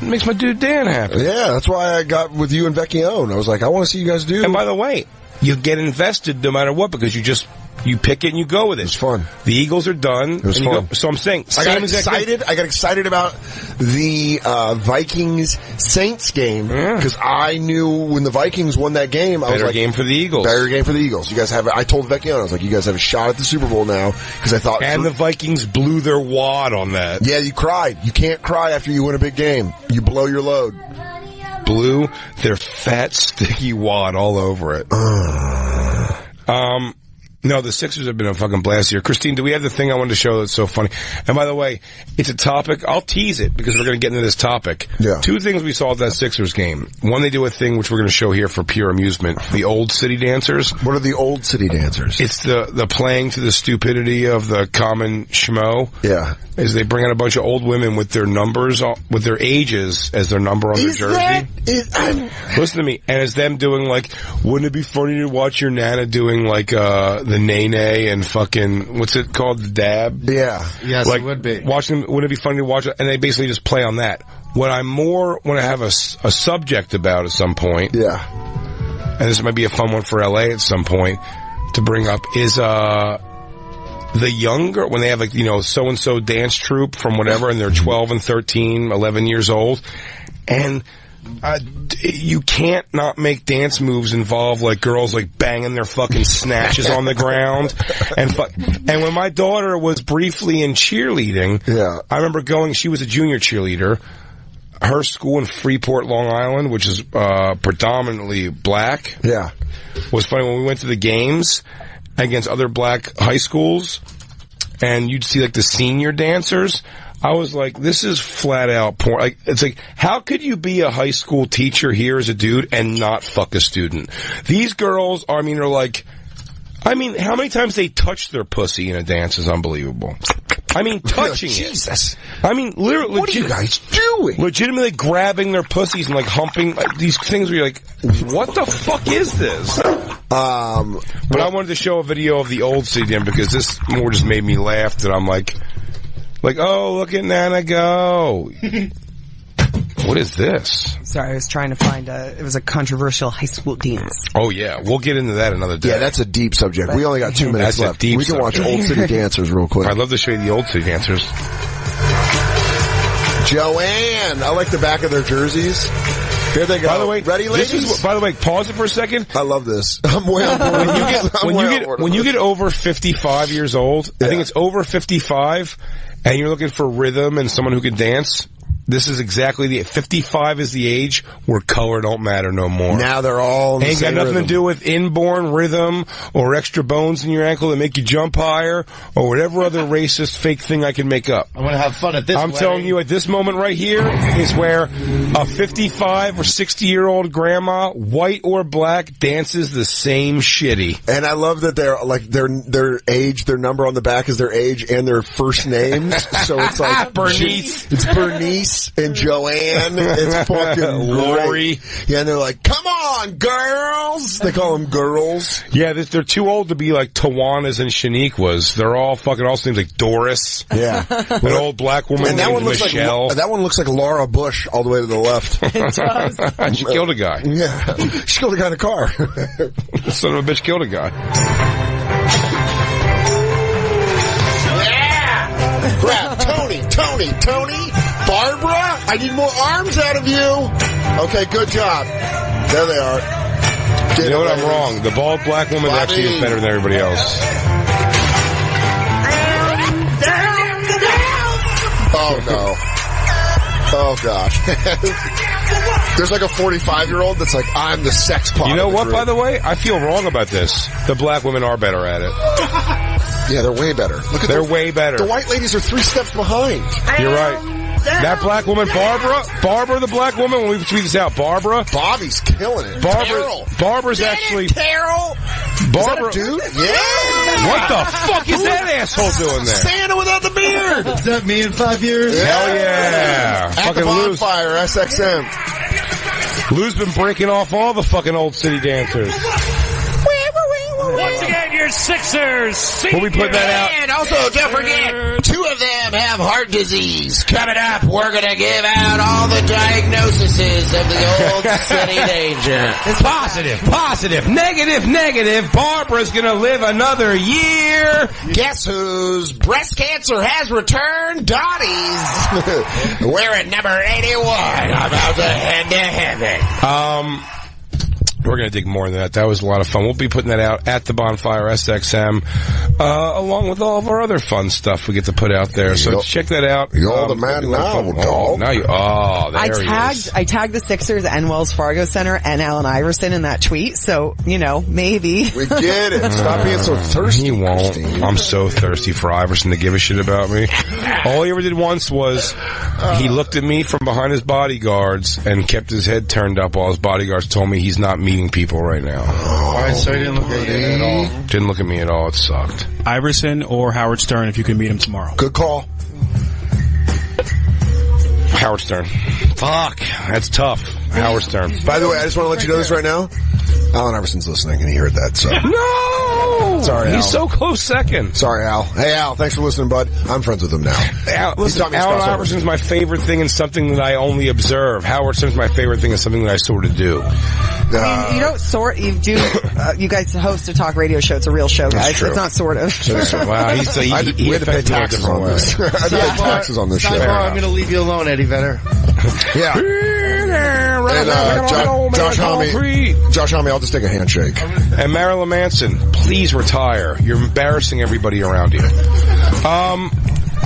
makes my dude Dan happy. Yeah, that's why I got with you and Vecchione. I was like, I want to see you guys do. And by the way, you get invested no matter what because you pick it and you go with it. It's fun. The Eagles are done. It was fun. So I'm saying, I got excited about the Vikings-Saints game because I knew when the Vikings won that game, I was like, better game for the Eagles. Better game for the Eagles. You guys have. I told Vecchione, I was like, you guys have a shot at the Super Bowl now because I thought. And the Vikings blew their wad on that. Yeah, you cried. You can't cry after you win a big game. You blow your load. Blew their fat, sticky wad all over it. No, the Sixers have been a fucking blast here. Christine, do we have the thing I wanted to show that's so funny? And by the way, it's a topic. I'll tease it because we're going to get into this topic. Yeah. 2 things we saw at that Sixers game. One, they do a thing which we're going to show here for pure amusement. The Old City Dancers. What are the Old City Dancers? It's the playing to the stupidity of the common schmo. Yeah. Is they bring in a bunch of old women with their numbers, with their ages as their number on their jersey. Listen to me. And it's them doing like, wouldn't it be funny to watch your Nana doing like, the nay and fucking, what's it called? The dab? Yeah. Yes, like, it would be. Wouldn't it be funny to watch it? And they basically just play on that. What I more want to have a subject about at some point. Yeah. And this might be a fun one for LA at some point to bring up is, the younger, when they have like, so-and-so dance troupe from whatever, and they're 12 and 13, 11 years old, and you can't not make dance moves involve like girls like banging their fucking snatches on the ground, and when my daughter was briefly in cheerleading, I remember she was a junior cheerleader, her school in Freeport, Long Island, which is predominantly black, was funny when we went to the games against other black high schools, and you'd see like the senior dancers. I was like, this is flat out porn. Like, it's like, how could you be a high school teacher here as a dude and not fuck a student? These girls, are like, how many times they touch their pussy in a dance is unbelievable. Touching Jesus. it. Literally. What are you guys doing? Legitimately grabbing their pussies and like humping these things where you're like, what the fuck is this? But I wanted to show a video of the Old City because this more just made me laugh that I'm like, oh, look at Nana go. What is this? Sorry, I was trying to find it was a controversial high school dance. Oh yeah, we'll get into that another day. Yeah, that's a deep subject. We only got 2 minutes left. We can watch Old City Dancers real quick. I'd love to show you the Old City Dancers. Joanne, I like the back of their jerseys. Here they go. By the way, ready, ladies? By the way, pause it for a second. I love this. I'm way on board. When you get over 55 years old, I think it's over 55, and you're looking for rhythm and someone who can dance. This is exactly 55 is the age where color don't matter no more. Now they're all ain't got nothing to do with inborn rhythm or extra bones in your ankle that make you jump higher or whatever other racist fake thing I can make up. I'm going to have fun at this I'm telling you, at this moment right here is where a 55 or 60-year-old grandma, white or black, dances the same shitty. And I love that they're like their age, their number on the back is their age and their first names. So it's like Bernice. It's Bernice. Grace and Joanne. It's fucking Lori. great. Yeah, and they're like, come on, girls. They call them girls. Yeah, they're too old to be like Tawanas and Shaniquas. They're all fucking, all seems like Doris. Yeah. An old black woman And that named one looks Michelle. that one looks like Laura Bush all the way to the left. It does. She killed a guy. Yeah. She killed a guy in a car. Son of a bitch killed a guy. Grab Tony. Barbara, I need more arms out of you. Okay, good job. There they are. You know what? I'm wrong. The bald black woman actually is better than everybody else. Oh, no. Oh, gosh. There's like a 45-year-old that's like, I'm the sex pot. You know what, by the way? I feel wrong about this. The black women are better at it. Yeah, they're way better. Look at They're way better. The white ladies are 3 steps behind. You're right. That black woman, Barbara, the black woman, when we tweet this out, Barbara. Bobby's killing it. Barbara's actually. Carol. Barbara. Is that a dude? Yeah. What the fuck is that asshole doing there? Santa without the beard. Is that me in 5 years? Yeah. Hell yeah. At Fucking the Bonfire, SXM. Lou's been breaking off all the fucking old city dancers. Once again, your Sixers. We'll be putting that out. And also, don't forget, 2 of them have heart disease. Coming up, we're going to give out all the diagnoses of the old city danger. It's positive, negative. Barbara's going to live another year. Guess whose breast cancer has returned? Dottie's. We're at number 81. About to head to heaven. We're going to dig more into that. That was a lot of fun. We'll be putting that out at the Bonfire SXM, along with all of our other fun stuff we get to put out there. So check that out. You're the man now, dog. Now there he is. I tagged the Sixers and Wells Fargo Center and Allen Iverson in that tweet. So, maybe. We get it. Stop being so thirsty. He won't. Christine. I'm so thirsty for Iverson to give a shit about me. All he ever did once was he looked at me from behind his bodyguards and kept his head turned up while his bodyguards told me he's not meeting people right now. Alright, so he didn't look at you at all. Didn't look at me at all. It sucked. Iverson or Howard Stern if you can meet him tomorrow. Good call. Howard Stern. Fuck. That's tough. Howard Stern. By the way, I just want to let you know this right now. Allen Iverson's listening and he heard that, so. No! Sorry, Al. He's so close second. Sorry, Al. Hey, Al, thanks for listening, bud. I'm friends with him now. Listen, Allen Iverson's my favorite thing and something that I only observe. Howard Stern's my favorite thing and something that I sort of do. I mean, you don't you do, you guys host a talk radio show. It's a real show, guys. It's not sort of. Wow, he had to pay taxes on this. I had to pay taxes on this show. I'm going to leave you alone, Eddie Vedder. Yeah. And Josh Homme, I'll just take a handshake. And Marilyn Manson, please retire. You're embarrassing everybody around you.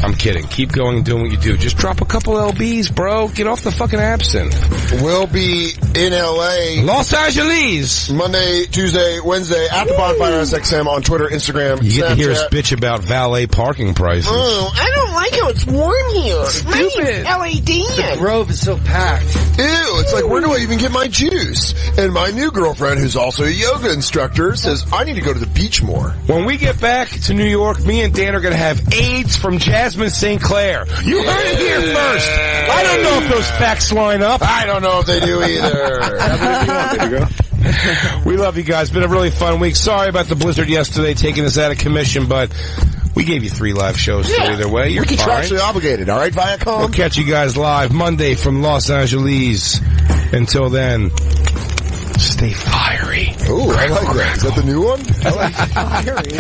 I'm kidding. Keep going and doing what you do. Just drop a couple LBs, bro. Get off the fucking absinthe. We'll be in L.A. Los Angeles. Monday, Tuesday, Wednesday at the Bonfire SXM on Twitter, Instagram, You get Snapchat. to hear us bitch about valet parking prices. Oh, I don't like how it's warm here. Stupid. The Grove is so packed. Ew, it's like, where do I even get my juice? And my new girlfriend, who's also a yoga instructor, says, I need to go to the beach more. When we get back to New York, me and Dan are going to have AIDS from Jasmine St. Clair. You heard it here first. I don't know if those facts line up. I don't know if they do either. We love you guys. Been a really fun week. Sorry about the blizzard yesterday taking us out of commission, but we gave you 3 live shows either way. You're We're contractually obligated, all right, Viacom? We'll catch you guys live Monday from Los Angeles. Until then, stay fiery. Ooh, I like that. Is that the new one? Fiery.